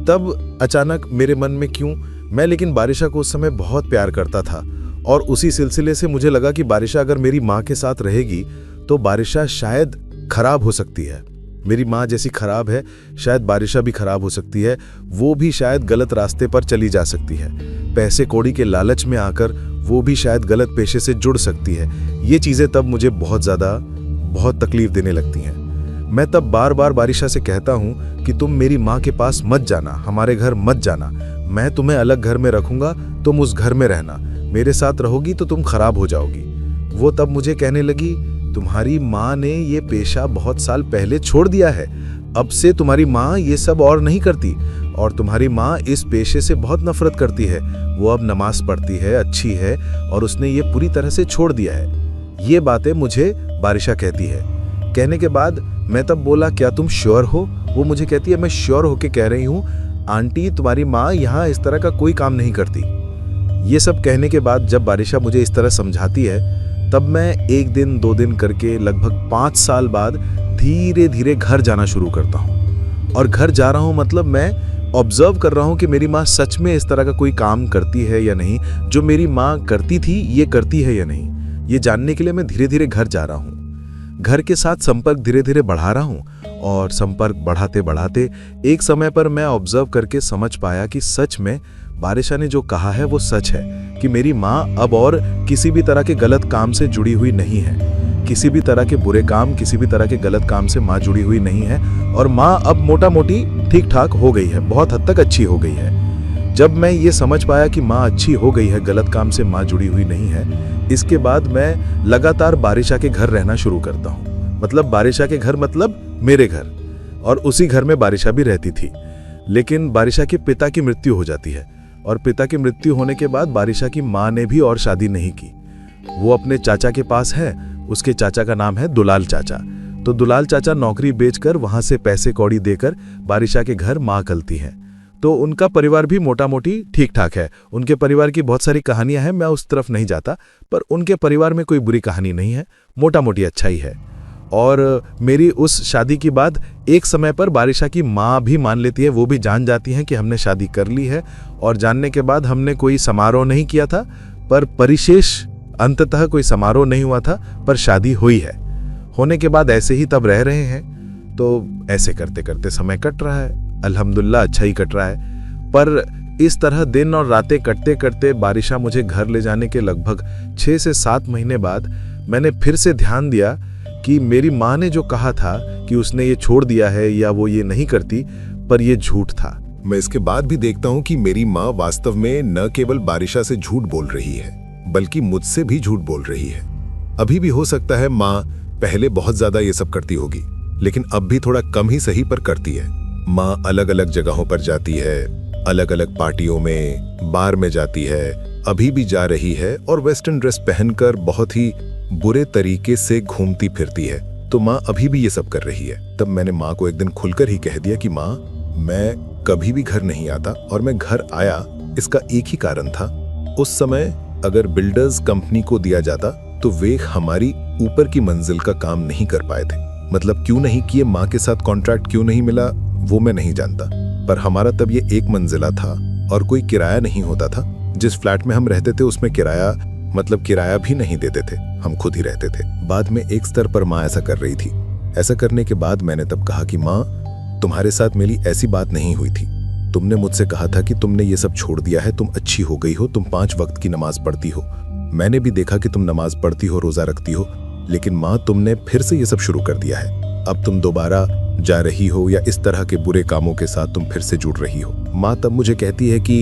तब अचानक मेरे मन में क्यों, मैं लेकिन बारिशा को उस समय बहुत प्यार करता था और उसी सिलसिले से मुझे लगा कि बारिशा अगर मेरी माँ के साथ रहेगी तो बारिशा शायद खराब हो सकती है। मेरी माँ जैसी खराब है, शायद बारिशा भी खराब हो सकती है, वो भी शायद गलत रास्ते पर चली जा सकती है, पैसे कौड़ी के लालच में आकर वो भी शायद गलत पेशे से जुड़ सकती है। ये चीज़ें तब मुझे बहुत तकलीफ देने लगती हैं। मैं तब बार बार बारिशा से कहता हूँ कि तुम मेरी माँ के पास मत जाना, हमारे घर मत जाना, मैं तुम्हें अलग घर में रखूँगा, तुम उस घर में रहना, मेरे साथ रहोगी तो तुम खराब हो जाओगी। वो तब मुझे कहने लगी, तुम्हारी माँ ने ये पेशा बहुत साल पहले छोड़ दिया है, अब से तुम्हारी माँ ये सब और नहीं करती, और तुम्हारी माँ इस पेशे से बहुत नफरत करती है, वो अब नमाज पढ़ती है, अच्छी है, और उसने ये पूरी तरह से छोड़ दिया है। ये बातें मुझे बारिशा कहती है। कहने के बाद मैं तब बोला, क्या तुम श्योर हो? वो मुझे कहती है, मैं श्योर होके कह रही हूँ आंटी, तुम्हारी माँ यहाँ इस तरह का कोई काम नहीं करती। ये सब कहने के बाद जब बारिशा मुझे इस तरह समझाती है, तब मैं 1 दिन 2 दिन करके लगभग 5 साल बाद धीरे धीरे घर जाना शुरू करता हूँ। और घर जा रहा हूँ मतलब मैं ऑब्जर्व कर रहा हूँ कि मेरी माँ सच में इस तरह का कोई काम करती है या नहीं, जो मेरी माँ करती थी ये करती है या नहीं, ये जानने के लिए मैं धीरे धीरे घर जा रहा हूँ। घर के साथ संपर्क धीरे धीरे बढ़ा रहा हूँ और संपर्क बढ़ाते बढ़ाते एक समय पर मैं ऑब्जर्व करके समझ पाया कि सच में बारिशा ने जो कहा है वो सच है कि मेरी माँ अब और किसी भी तरह के गलत काम से जुड़ी हुई नहीं है, किसी भी तरह के बुरे काम, किसी भी तरह के गलत काम से माँ जुड़ी हुई नहीं है, और माँ अब मोटा मोटी ठीक ठाक हो गई है, बहुत हद तक अच्छी हो गई है। जब मैं ये समझ पाया कि माँ अच्छी हो गई है, गलत काम से माँ जुड़ी हुई नहीं है, इसके बाद मैं लगातार बारिशा के घर रहना शुरू करता हूँ। मतलब बारिशा के घर मतलब मेरे घर, और उसी घर में बारिशा भी रहती थी। लेकिन बारिशा के पिता की मृत्यु हो जाती है, और पिता की मृत्यु होने के बाद बारिशा की माँ ने भी और शादी नहीं की। वो अपने चाचा के पास है, उसके चाचा का नाम है दुलाल चाचा। तो दुलाल चाचा नौकरी बेचकर वहां से पैसे कौड़ी देकर बारिशा के घर माँ कलती हैं। तो उनका परिवार भी मोटा मोटी ठीक ठाक है। उनके परिवार की बहुत सारी कहानियां हैं, मैं उस तरफ नहीं जाता, पर उनके परिवार में कोई बुरी कहानी नहीं है, मोटा मोटी अच्छा ही है। और मेरी उस शादी के बाद एक समय पर बारिशा की माँ भी मान लेती है, वो भी जान जाती हैं कि हमने शादी कर ली है, और जानने के बाद हमने कोई समारोह नहीं किया था, पर परिशेष अंततः कोई समारोह नहीं हुआ था, पर शादी हुई है। होने के बाद ऐसे ही तब रह रहे हैं। तो ऐसे करते करते समय कट रहा है, अल्हम्दुलिल्लाह अच्छा ही कट रहा है। पर इस तरह दिन और रातें कटते करते बारिशा मुझे घर ले जाने के लगभग 6 से 7 महीने बाद मैंने फिर से ध्यान दिया कि मेरी माँ ने जो कहा था कि उसने ये छोड़ दिया है या वो ये नहीं करती, पर ये झूठ था।
मैं इसके बाद भी देखता हूँ कि मेरी माँ वास्तव में न केवल बारिशा से झूठ बोल रही है, बल्कि मुझसे भी झूठ बोल रही है। अभी भी हो सकता है माँ पहले बहुत ज्यादा ये सब करती होगी, लेकिन अब भी थोड़ा कम ही सही पर करती है। माँ अलग अलग जगहों पर जाती है, अलग अलग पार्टियों में, बार में जाती है, अभी भी जा रही है, और वेस्टर्न ड्रेस पहनकर बहुत ही बुरे तरीके से घूमती फिरती है। तो माँ अभी भी ये सब कर रही है। तब मैंने माँ को एक दिन खुलकर ही कह दिया कि माँ, मैं कभी भी घर नहीं आता, और मैं घर आया इसका एक ही कारण था।
उस समय अगर बिल्डर्स कंपनी को दिया जाता तो वे हमारी ऊपर की मंजिल का काम नहीं कर पाए थे। मतलब क्यों नहीं किए, माँ के साथ कॉन्ट्रैक्ट क्यों नहीं मिला वो मैं नहीं जानता, पर हमारा तब ये एक मंजिला था और कोई किराया नहीं होता था। जिस फ्लैट में हम रहते थे उसमें किराया भी नहीं देते थे, हम खुद ही रहते थे। बाद में एक स्तर पर माँ ऐसा कर रही थी। ऐसा करने के बाद मैंने तब कहा कि माँ, तुम्हारे साथ मेरी ऐसी बात नहीं हुई थी। तुमने मुझसे कहा था कि तुमने ये सब छोड़ दिया है, तुम अच्छी हो गई हो, तुम 5 वक्त की नमाज पढ़ती हो। मैंने भी देखा कि तुम नमाज पढ़ती हो, रोजा रखती हो, लेकिन माँ तुमने फिर से ये सब शुरू कर दिया है। अब तुम दोबारा जा रही हो या इस तरह के बुरे कामों के साथ तुम फिर से जुड़ रही हो। माँ तब मुझे कहती है कि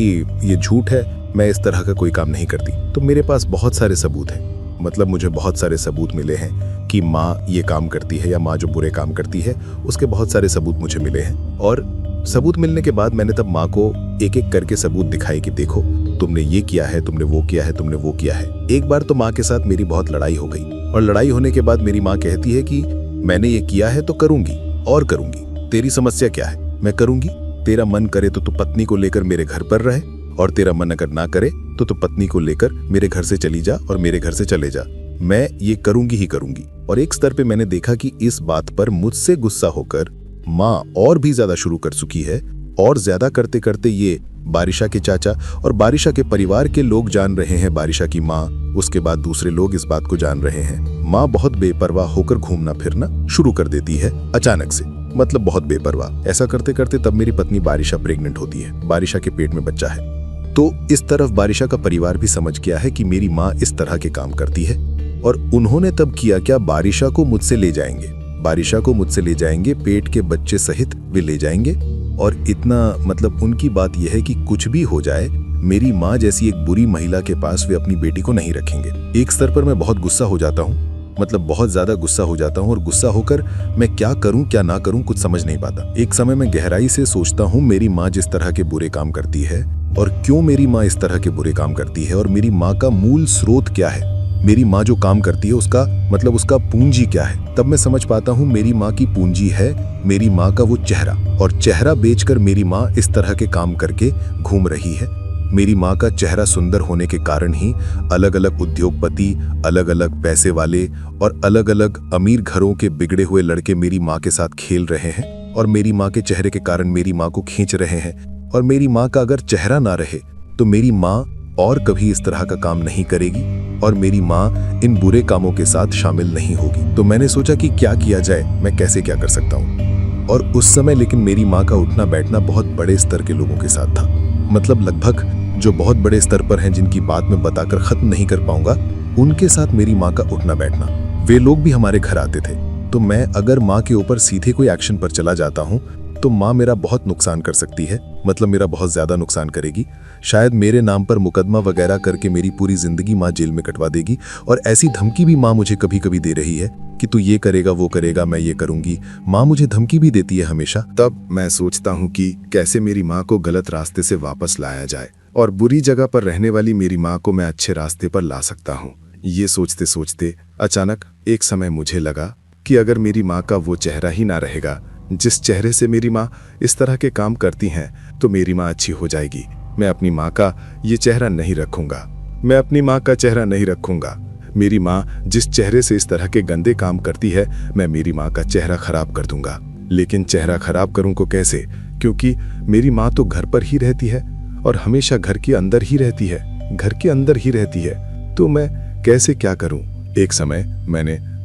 ये झूठ है, मैं इस तरह का कोई काम नहीं करती। तो मेरे पास बहुत सारे सबूत हैं, मतलब मुझे बहुत सारे सबूत मिले हैं कि माँ ये काम करती है या माँ जो बुरे काम करती है उसके बहुत सारे सबूत मुझे मिले हैं। और सबूत मिलने के बाद मैंने तब माँ को एक एक करके सबूत दिखाए कि देखो तुमने ये किया है, तुमने वो किया है, तुमने वो किया है। एक बार तो माँ के साथ मेरी बहुत लड़ाई हो गई और लड़ाई होने के बाद मेरी माँ कहती है कि मैंने ये किया है तो करूंगी और करूंगी, तेरी समस्या क्या है, मैं करूंगी। तेरा मन करे तो तू पत्नी को लेकर मेरे घर पर रहे और तेरा मन अगर ना करे तो तू पत्नी को लेकर मेरे घर से चली जा और मेरे घर से चले जा, मैं ये करूंगी ही करूंगी। और एक स्तर पे मैंने देखा कि इस बात पर मुझसे गुस्सा होकर माँ और भी ज्यादा शुरू कर चुकी है और ज्यादा करते करते ये बारिशा के चाचा और बारिशा के परिवार के लोग जान रहे हैं, बारिशा की माँ, उसके बाद दूसरे लोग इस बात को जान रहे हैं। माँ बहुत बेपरवाह होकर घूमना फिरना शुरू कर देती है अचानक से, मतलब बहुत बेपरवाह। ऐसा करते करते तब मेरी पत्नी बारिशा प्रेग्नेंट होती है, बारिशा के पेट में बच्चा है। तो इस तरफ बारिशा का परिवार भी समझ गया है कि मेरी माँ इस तरह के काम करती है और उन्होंने तब किया क्या, बारिशा को मुझसे ले जाएंगे, बारिशा को मुझसे ले जाएंगे, पेट के बच्चे सहित वे ले जाएंगे। और इतना मतलब उनकी बात यह है कि कुछ भी हो जाए मेरी माँ जैसी एक बुरी महिला के पास वे अपनी बेटी को नहीं रखेंगे। एक स्तर पर मैं बहुत गुस्सा हो जाता हूँ, मतलब बहुत ज्यादा गुस्सा हो जाता हूँ और गुस्सा होकर मैं क्या करूँ क्या ना करूँ कुछ समझ नहीं पाता। एक समय मैं गहराई से सोचता हूँ मेरी माँ जिस तरह के बुरे काम करती है और क्यों मेरी माँ इस तरह के बुरे काम करती है और मेरी माँ का मूल स्रोत क्या है, मेरी माँ जो काम करती है उसका मतलब उसका पूंजी क्या है। तब मैं समझ पाता हूँ मेरी माँ की पूंजी है मेरी माँ का वो चेहरा, और चेहरा बेचकर मेरी माँ इस तरह के काम करके घूम रही है। मेरी माँ का चेहरा सुंदर होने के कारण ही अलग अलग उद्योगपति, अलग अलग पैसे वाले और अलग अलग अमीर घरों के बिगड़े हुए लड़के मेरी माँ के साथ खेल रहे हैं और मेरी माँ के चेहरे के कारण मेरी माँ को खींच रहे हैं। और मेरी माँ का अगर चेहरा ना रहे तो मेरी माँ और कभी इस तरह का काम नहीं करेगी और मेरी माँ इन बुरे कामों के साथ शामिल नहीं होगी। तो मैंने सोचा कि क्या किया जाए, मैं कैसे क्या कर सकता हूँ। और उस समय लेकिन मेरी माँ का उठना बैठना बहुत बड़े स्तर के लोगों के साथ था, मतलब लगभग जो बहुत बड़े स्तर पर हैं जिनकी बात मैं बताकर खत्म नहीं कर पाऊंगा, उनके साथ मेरी माँ का उठना बैठना। वे लोग भी हमारे घर आते थे। तो मैं अगर माँ के ऊपर सीधे कोई एक्शन पर चला जाता हूँ तो माँ मेरा बहुत नुकसान कर सकती है, मतलब मेरा बहुत ज्यादा नुकसान करेगी। शायद मेरे नाम पर मुकदमा वगैरह करके मेरी पूरी जिंदगी माँ जेल में कटवा देगी। और ऐसी धमकी भी माँ मुझे कभी कभी दे रही है कि तू ये करेगा वो करेगा, मैं ये करूंगी। माँ मुझे धमकी भी देती है हमेशा।
तब मैं सोचता हूँ कि कैसे मेरी माँ को गलत रास्ते से वापस लाया जाए और बुरी जगह पर रहने वाली मेरी माँ को मैं अच्छे रास्ते पर ला सकता हूँ। ये सोचते सोचते अचानक एक समय मुझे लगा कि अगर मेरी माँ का वो चेहरा ही ना रहेगा जिस चेहरे से मेरी माँ इस तरह के काम करती हैं, तो मेरी माँ अच्छी हो जाएगी। मैं अपनी माँ का ये चेहरा नहीं रखूंगा, मैं अपनी माँ का चेहरा नहीं रखूंगा। मेरी माँ जिस चेहरे से इस तरह के गंदे काम करती है, मैं मेरी माँ का चेहरा खराब कर दूंगा। लेकिन चेहरा खराब करूं को कैसे, क्योंकि मेरी माँ तो घर पर ही रहती है और हमेशा घर के अंदर ही रहती है, घर के अंदर ही रहती है। तो मैं कैसे क्या करूं। एक समय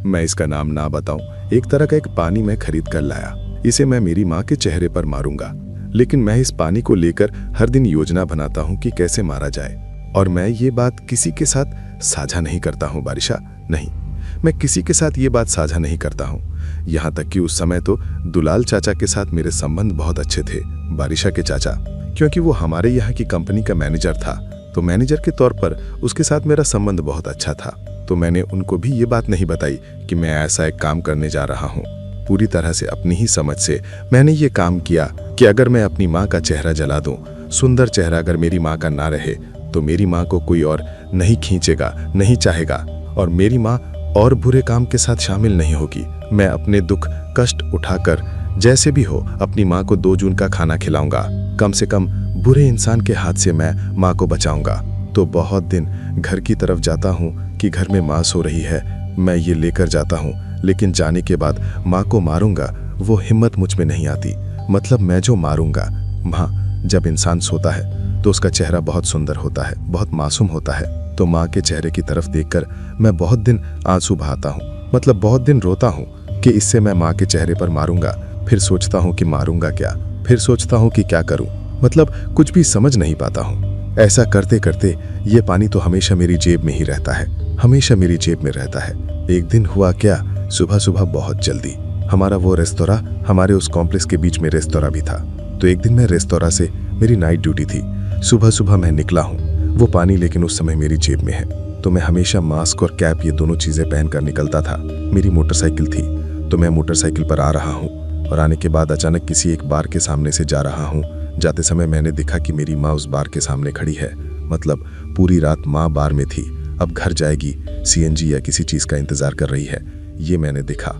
मैं इसका नाम ना बताऊं, एक तरह का एक पानी मैं खरीद कर लाया। इसे मैं मेरी माँ के चेहरे पर मारूंगा, लेकिन मैं इस पानी को लेकर हर दिन योजना बनाता हूँ कि कैसे मारा जाए। और मैं ये बात किसी के साथ साझा नहीं करता हूँ बारिशा, नहीं, मैं किसी के साथ ये बात साझा नहीं करता हूँ। यहाँ तक कि उस समय तो दुलाल चाचा के साथ मेरे संबंध बहुत अच्छे थे, बारिशा के चाचा, क्योंकि वो हमारे यहाँ की कंपनी का मैनेजर था। तो मैनेजर के तौर पर उसके साथ मेरा संबंध बहुत अच्छा था। तो मैंने उनको भी ये बात नहीं बताई कि मैं ऐसा एक काम करने जा रहा हूँ। पूरी तरह से अपनी ही समझ से मैंने ये काम किया कि अगर मैं अपनी माँ का चेहरा जला दूं, सुंदर चेहरा अगर मेरी माँ का ना रहे, तो मेरी माँ को कोई और नहीं खींचेगा, नहीं चाहेगा और मेरी माँ और बुरे काम के साथ शामिल नहीं होगी। मैं अपने दुख कष्ट उठाकर जैसे भी हो अपनी माँ को 2 जून का खाना खिलाऊंगा। कम से कम बुरे इंसान के हाथ से मैं माँ को बचाऊंगा। तो बहुत दिन घर की तरफ जाता हूँ कि घर में माँ सो रही है, मैं ये लेकर जाता हूँ, लेकिन जाने के बाद माँ को मारूंगा वो हिम्मत मुझ में नहीं आती। मतलब मैं जो मारूंगा। माँ, जब इंसान सोता है तो उसका चेहरा बहुत सुंदर होता है, बहुत मासूम होता है। तो माँ के चेहरे की तरफ देखकर मैं बहुत दिन आंसू बहाता हूँ, मतलब बहुत दिन रोता हूँ कि इससे मैं माँ के चेहरे पर मारूंगा। फिर सोचता हूँ कि मारूंगा क्या, फिर सोचता हूँ कि क्या करूँ, मतलब कुछ भी समझ नहीं पाता हूँ। ऐसा करते करते ये पानी तो हमेशा मेरी जेब में ही रहता है, हमेशा मेरी जेब में रहता है। एक दिन हुआ क्या, सुबह सुबह बहुत जल्दी, हमारा वो रेस्तोरां, हमारे उस कॉम्प्लेक्स के बीच में रेस्तोरां भी था। तो एक दिन मैं रेस्तोरां से, मेरी नाइट ड्यूटी थी, सुबह सुबह मैं निकला हूँ। वो पानी लेकिन उस समय मेरी जेब में है। तो मैं हमेशा मास्क और कैप, ये दोनों चीजें पहनकर निकलता था। मेरी मोटरसाइकिल थी, तो मैं मोटरसाइकिल पर आ रहा हूँ और आने के बाद अचानक किसी एक बार के सामने से जा रहा हूँ। जाते समय मैंने देखा कि मेरी माँ उस बार के सामने खड़ी है। मतलब पूरी रात माँ बार में थी, अब घर जाएगी, सीएनजी या किसी चीज का इंतजार कर रही है, ये मैंने देखा।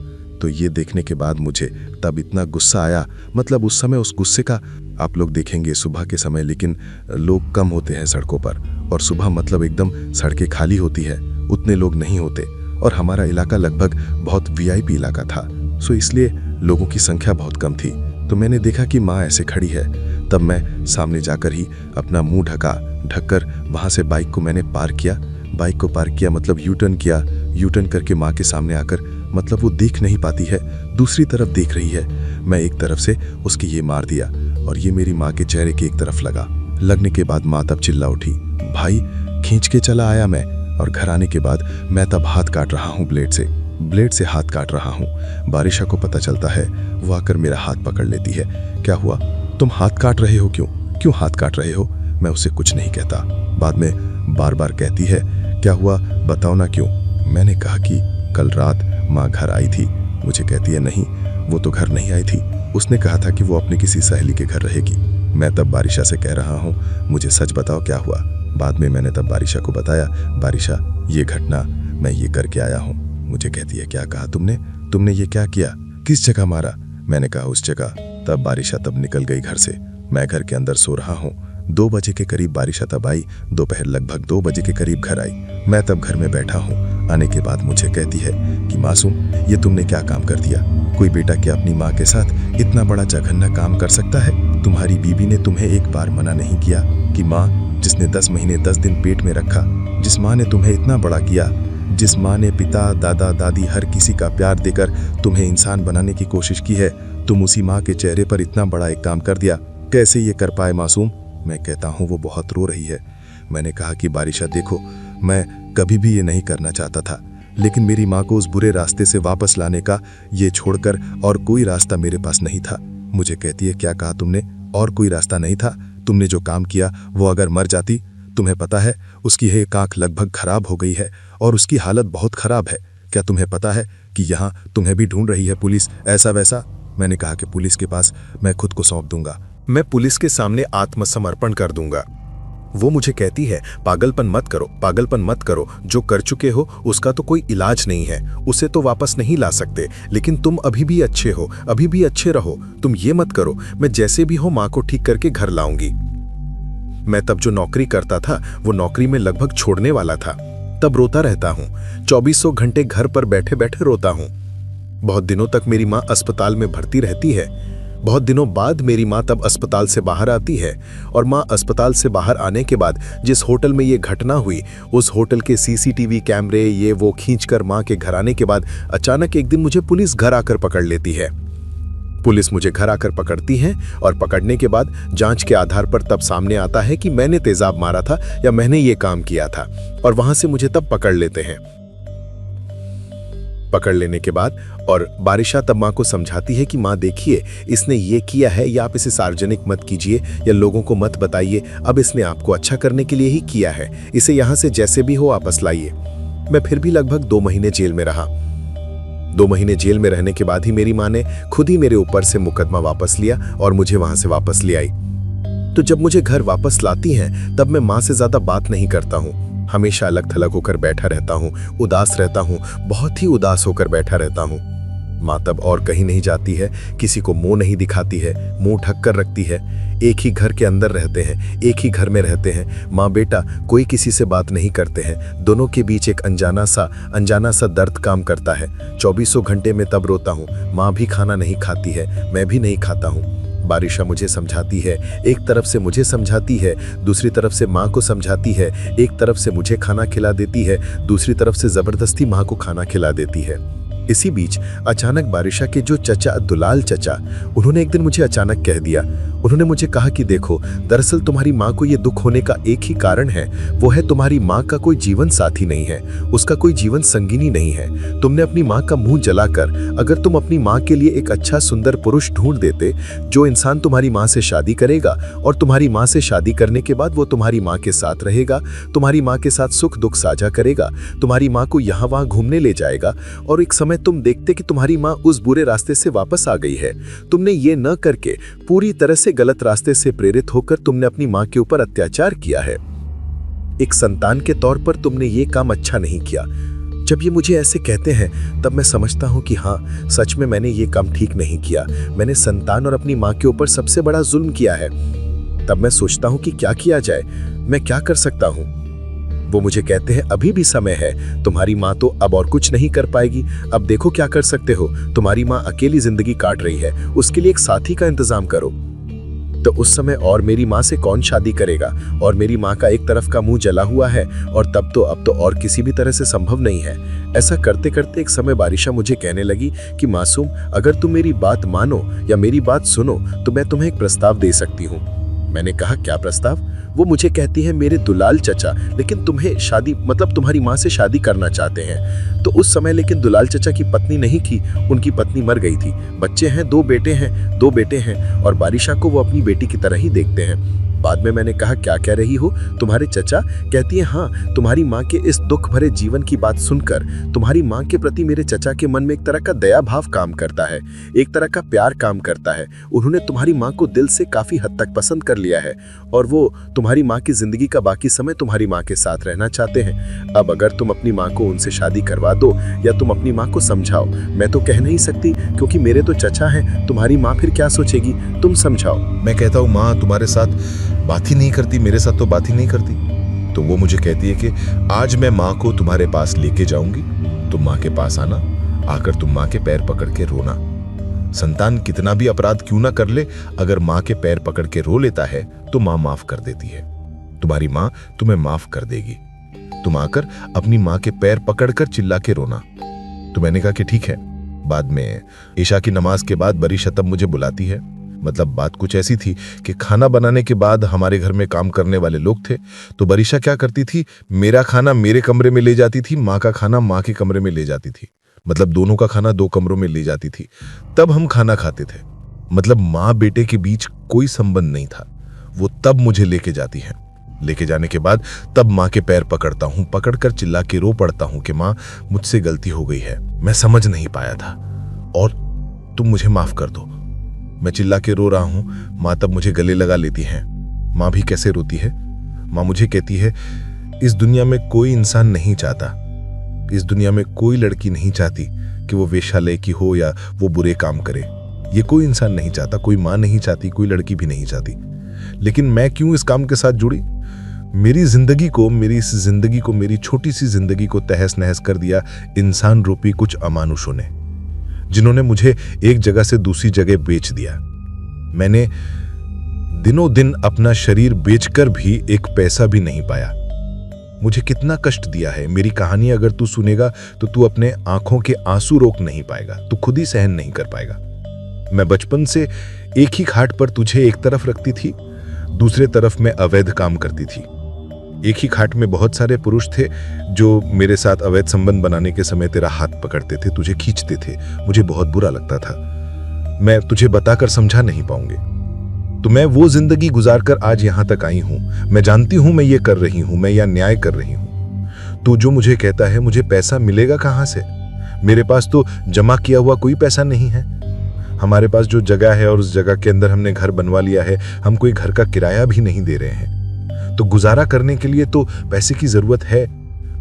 तो ये देखने के बाद मुझे तब इतना गुस्सा आया, मतलब उस समय उस गुस्से का आप लोग देखेंगे सुबह के समय, लेकिन लोग कम होते हैं सड़कों पर, और सुबह मतलब एकदम सड़कें खाली होती है, उतने लोग नहीं होते, और हमारा इलाका लगभग बहुत वीआईपी इलाका था, सो इसलिए लोगों की संख्या बहुत कम थी। तो मैंने देखा कि माँ ऐसे खड़ी है। तब मैं सामने जाकर ही अपना मुंह ढककर वहां से बाइक को मैंने पार किया। बाइक को पार किया मतलब यू टर्न किया। यू टर्न करके माँ के सामने आकर, मतलब वो देख नहीं पाती है, दूसरी तरफ देख रही है, मैं एक तरफ से उसकी ये मार दिया और ये मेरी माँ के चेहरे की एक तरफ लगा। लगने के बाद माँ तब चिल्ला उठी, भाई खींच के चला आया मैं। और घर आने के बाद मैं तब हाथ काट रहा हूँ, ब्लेड से हाथ काट रहा हूँ। बारिशा को पता चलता है, वो आकर मेरा हाथ पकड़ लेती है। क्या हुआ, तुम हाथ काट रहे हो, क्यों हाथ काट रहे हो? मैं उसे कुछ नहीं कहता। बाद में बार बार कहती है, क्या हुआ बताओ ना क्यों। मैंने कहा कि कल रात माँ घर आई थी। मुझे कहती है, नहीं वो तो घर नहीं आई थी, उसने कहा था कि वो अपनी किसी सहेली के घर रहेगी। मैं तब बारिशा से कह रहा हूँ, मुझे सच बताओ क्या हुआ। बाद में मैंने तब बारिशा को बताया, बारिशा ये घटना मैं ये करके आया हूँ। मुझे कहती है, क्या कहा तुमने ये क्या किया, किस जगह मारा? मैंने कहा उस जगह। तब बारिशा तब निकल गई घर से। मैं घर के अंदर सो रहा हूँ। 2 बजे के करीब बारिशा तब आई, दोपहर लगभग 2 बजे के करीब घर आई। मैं तब घर में बैठा हूँ। आने के बाद मुझे कहती है कि मासूम, ये तुमने क्या काम कर दिया? कोई बेटा क्या अपनी माँ के साथ इतना बड़ा जघन्य काम कर सकता है? तुम्हारी बीबी ने तुम्हें एक बार मना नहीं किया कि माँ जिसने 10 महीने 10 दिन पेट में रखा, जिस माँ ने तुम्हें इतना बड़ा किया, जिस माँ ने पिता दादा दादी हर किसी का प्यार देकर तुम्हें इंसान बनाने की कोशिश की है, तुम उसी माँ के चेहरे पर इतना बड़ा एक काम कर दिया? कैसे ये कर पाए मासूम? मैं कहता हूँ, वो बहुत रो रही है। मैंने कहा कि बारिशा देखो, मैं कभी भी ये नहीं करना चाहता था, लेकिन मेरी माँ को उस बुरे रास्ते से वापस लाने का ये छोड़कर और कोई रास्ता मेरे पास नहीं था। मुझे कहती है, क्या कहा तुमने? और कोई रास्ता नहीं था? तुमने जो काम किया वो अगर मर जाती, तुम्हें पता है उसकी एक आंख लगभग खराब हो गई है और उसकी हालत बहुत खराब है। क्या तुम्हें पता है कि यहाँ तुम्हें भी ढूंढ रही है पुलिस, ऐसा वैसा? मैंने कहा कि पुलिस के पास मैं खुद को सौंप दूंगा, मैं पुलिस के सामने आत्मसमर्पण कर दूंगा। वो मुझे कहती है, पागलपन मत करो, जो कर चुके हो उसका तो कोई इलाज नहीं है, उसे तो वापस नहीं ला सकते, लेकिन तुम अभी भी अच्छे हो, अभी भी अच्छे रहो, तुम ये मत करो, मैं जैसे भी हो माँ को ठीक करके घर लाऊंगी। मैं तब जो नौकरी करता था वो नौकरी में लगभग छोड़ने वाला था। तब रोता रहता हूँ, 2400 घंटे घर पर बैठे बैठे रोता हूँ। बहुत दिनों तक मेरी माँ अस्पताल में भर्ती रहती है। बहुत दिनों बाद मेरी माँ तब अस्पताल से बाहर आती है, और माँ अस्पताल से बाहर आने के बाद जिस होटल में ये घटना हुई, उस होटल के सीसीटीवी कैमरे ये वो खींचकर माँ के घर आने के बाद अचानक एक दिन मुझे पुलिस घर आकर पकड़ लेती है। पुलिस मुझे घर आकर पकड़ती है और पकड़ने के बाद जांच के आधार पर तब सामने आता है कि मैंने तेजाब मारा था या मैंने ये काम किया था, और वहां से मुझे तब पकड़ लेते हैं। पकड़ लेने के बाद और बारिशा तब माँ को समझाती है कि माँ देखिए, इसने ये किया है, या आप इसे सार्वजनिक मत कीजिए या लोगों को मत बताइए, अब इसने आपको अच्छा करने के लिए ही किया है, इसे यहाँ से जैसे भी हो वापस लाइए। मैं फिर भी लगभग 2 महीने जेल में रहा। 2 महीने जेल में रहने के बाद ही मेरी माँ ने खुद ही मेरे ऊपर से मुकदमा वापस लिया और मुझे वहां से वापस ले आई। तो जब मुझे घर वापस लाती हैं तब मैं माँ से ज्यादा बात नहीं करता हूँ, हमेशा अलग थलग होकर बैठा रहता हूँ, उदास रहता हूँ, बहुत ही उदास होकर बैठा रहता हूँ।
माँ तब और कहीं नहीं जाती है, किसी को मुंह नहीं दिखाती है, मुंह ढक कर रखती है। एक ही घर के अंदर रहते हैं, एक ही घर में रहते हैं। माँ बेटा कोई किसी से बात नहीं करते हैं। दोनों के बीच एक अनजाना सा दर्द काम करता है। 24 घंटे में तब रोता हूँ। माँ भी खाना नहीं खाती है, मैं भी नहीं खाता हूँ। बारिशा मुझे समझाती है, एक तरफ से मुझे समझाती है, दूसरी तरफ से माँ को समझाती है। एक तरफ से मुझे खाना खिला देती है, दूसरी तरफ से जबरदस्ती माँ को खाना खिला देती है। इसी बीच अचानक बारिशा के जो चचा दुलाल चचा, उन्होंने एक दिन मुझे अचानक कह दिया। उन्होंने मुझे कहा कि देखो, दरअसल तुम्हारी माँ को ये दुख होने का एक ही कारण है, वो है तुम्हारी माँ का कोई जीवन साथी नहीं है, उसका कोई जीवन संगिनी नहीं है। तुमने अपनी माँ का मुंह जलाकर अगर तुम अपनी माँ के लिए एक अच्छा सुंदर पुरुष ढूंढ देते, जो इंसान तुम्हारी माँ से शादी करेगा और तुम्हारी माँ से शादी करने के बाद वो तुम्हारी माँ के साथ रहेगा, तुम्हारी माँ के साथ सुख दुख साझा करेगा, तुम्हारी माँ को यहाँ वहाँ घूमने ले जाएगा, और एक समय तुम देखते कि तुम्हारी माँ उस बुरे रास्ते से वापस आ गई है। तुमने ये न करके पूरी तरह से गलत रास्ते से प्रेरित होकर तुमने अपनी माँ के ऊपर अत्याचार किया है। एक संतान के तौर पर तुमने ये काम अच्छा नहीं किया। जब ये मुझे ऐसे कहते हैं तब मैं समझता हूँ कि हाँ, सच में मैंने ये काम ठीक नहीं किया। मैंने संतान और अपनी माँ के ऊपर सबसे बड़ा जुल्म किया है। तब मैं सोचता हूँ कि क्या किया जाए, मैं क्या कर सकता हूँ। वो मुझे कहते हैं अभी भी समय है, तुम्हारी माँ तो अब और कुछ नहीं कर पाएगी, अब देखो क्या कर सकते हो। तुम्हारी माँ अकेली जिंदगी काट रही है, उसके लिए एक साथी का इंतजाम करो। तो उस समय और मेरी माँ से कौन शादी करेगा, और मेरी माँ का एक तरफ का मुंह जला हुआ है, और अब तो और किसी भी तरह से संभव नहीं है। ऐसा करते करते एक समय बारिशा मुझे कहने लगी कि मासूम, अगर तुम मेरी बात मानो या मेरी बात सुनो तो मैं तुम्हें एक प्रस्ताव दे सकती हूँ। मैंने कहा क्या प्रस्ताव? वो मुझे कहती है मेरे दुलाल चचा लेकिन तुम्हें शादी मतलब तुम्हारी माँ से शादी करना चाहते हैं। तो उस समय लेकिन दुलाल चचा की पत्नी नहीं थी, उनकी पत्नी मर गई थी। बच्चे हैं, दो बेटे हैं और बारिशा को वो अपनी बेटी की तरह ही देखते हैं। बाद में मैंने कहा क्या कह रही हो, तुम्हारे चचा? कहती है हाँ, तुम्हारी माँ के इस दुख भरे जीवन की बात सुनकर तुम्हारी माँ के प्रति मेरे चचा के मन में एक तरह का दया भाव काम करता है, एक तरह का प्यार काम करता है। उन्होंने तुम्हारी माँ को दिल से काफी हद तक पसंद कर लिया है और वो तुम्हारी माँ की जिंदगी का बाकी समय तुम्हारी माँ के साथ रहना चाहते हैं। अब अगर तुम अपनी माँ को उनसे शादी करवा दो या तुम अपनी माँ को समझाओ, मैं तो कह नहीं सकती क्योंकि मेरे तो चचा हैं, तुम्हारी माँ फिर क्या सोचेगी, तुम समझाओ।
मैं कहता हूँ माँ तुम्हारे साथ बात ही नहीं करती, मेरे साथ तो बात ही नहीं करती। तो वो मुझे कहती है कि आज मैं माँ को तुम्हारे पास लेके जाऊंगी, तुम माँ के पास आना, आकर तुम माँ के पैर पकड़ के रोना। संतान कितना भी अपराध क्यों ना कर ले, अगर माँ के पैर पकड़ के रो लेता है तो माँ माफ कर देती है। तुम्हारी माँ तुम्हें माफ कर देगी। तुम आकर अपनी माँ के पैर पकड़कर चिल्ला के रोना। तो मैंने कहा कि ठीक है। बाद में ईशा की नमाज के बाद बारिशा तब मुझे बुलाती है। मतलब बात कुछ ऐसी थी कि खाना बनाने के बाद हमारे घर में काम करने वाले लोग थे, तो बारिशा क्या करती थी, मेरा खाना मेरे कमरे में ले जाती थी, माँ का खाना माँ के कमरे में ले जाती थी। मतलब दोनों का खाना दो कमरों में ले जाती थी, तब हम खाना खाते थे। मतलब माँ बेटे के बीच कोई संबंध नहीं था। वो तब मुझे लेके जाती है। लेके जाने के बाद तब माँ के पैर पकड़ता हूँ, पकड़कर चिल्ला के रो पड़ता हूँ कि माँ मुझसे गलती हो गई है, मैं समझ नहीं पाया था और तुम मुझे माफ कर दो। मैं चिल्ला के रो रहा हूं। माँ तब मुझे गले लगा लेती हैं। माँ भी कैसे रोती है। माँ मुझे कहती है इस दुनिया में कोई इंसान नहीं चाहता, इस दुनिया में कोई लड़की नहीं चाहती कि वो वेश्यालय की हो या वो बुरे काम करे। ये कोई इंसान नहीं चाहता, कोई माँ नहीं चाहती, कोई लड़की भी नहीं चाहती। लेकिन मैं क्यों इस काम के साथ जुड़ी? मेरी इस जिंदगी को मेरी छोटी सी जिंदगी को तहस नहस कर दिया इंसान रूपी कुछ अमानुषों ने, जिन्होंने मुझे एक जगह से दूसरी जगह बेच दिया। मैंने दिनों दिन अपना शरीर बेचकर भी एक पैसा भी नहीं पाया। मुझे कितना कष्ट दिया है। मेरी कहानी अगर तू सुनेगा तो तू अपने आंखों के आंसू रोक नहीं पाएगा, तू खुद ही सहन नहीं कर पाएगा। मैं बचपन से एक ही घाट पर तुझे एक तरफ रखती थी, दूसरे तरफ मैं अवैध काम करती थी। एक ही खाट में बहुत सारे पुरुष थे जो मेरे साथ अवैध संबंध बनाने के समय तेरा हाथ पकड़ते थे, तुझे खींचते थे। मुझे बहुत बुरा लगता था। मैं तुझे बताकर समझा नहीं पाऊंगी। तो मैं वो जिंदगी गुजारकर आज यहां तक आई हूं। मैं जानती हूं मैं ये कर रही हूं, मैं यह न्याय कर रही हूं। तो जो मुझे कहता है मुझे पैसा मिलेगा कहां से? मेरे पास तो जमा किया हुआ कोई पैसा नहीं है। हमारे पास जो जगह है और उस जगह के अंदर हमने घर बनवा लिया है, हम कोई घर का किराया भी नहीं दे रहे हैं। तो गुजारा करने के लिए तो पैसे की जरूरत है।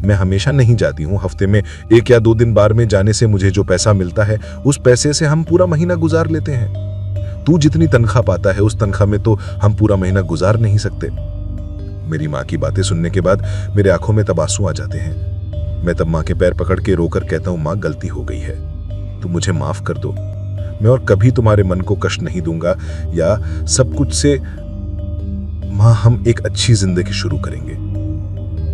मैं हमेशा नहीं जाती हूँ, हफ्ते में 1 या 2 दिन बाहर में जाने से मुझे जो पैसा मिलता है उस पैसे से हम पूरा महीना गुजार लेते हैं। तू जितनी तनख्वाह पाता है उस तनख्वाह में तो हम पूरा महीना गुजार नहीं सकते। मेरी माँ की बातें सुनने के बाद मेरे आंखों में तब आंसू आ जाते हैं। मैं तब माँ के पैर पकड़ के रोकर कहता हूँ, माँ गलती हो गई है, तू मुझे माफ कर दो। मैं और कभी तुम्हारे मन को कष्ट नहीं दूंगा या सब कुछ से। माँ, हम एक अच्छी जिंदगी शुरू करेंगे।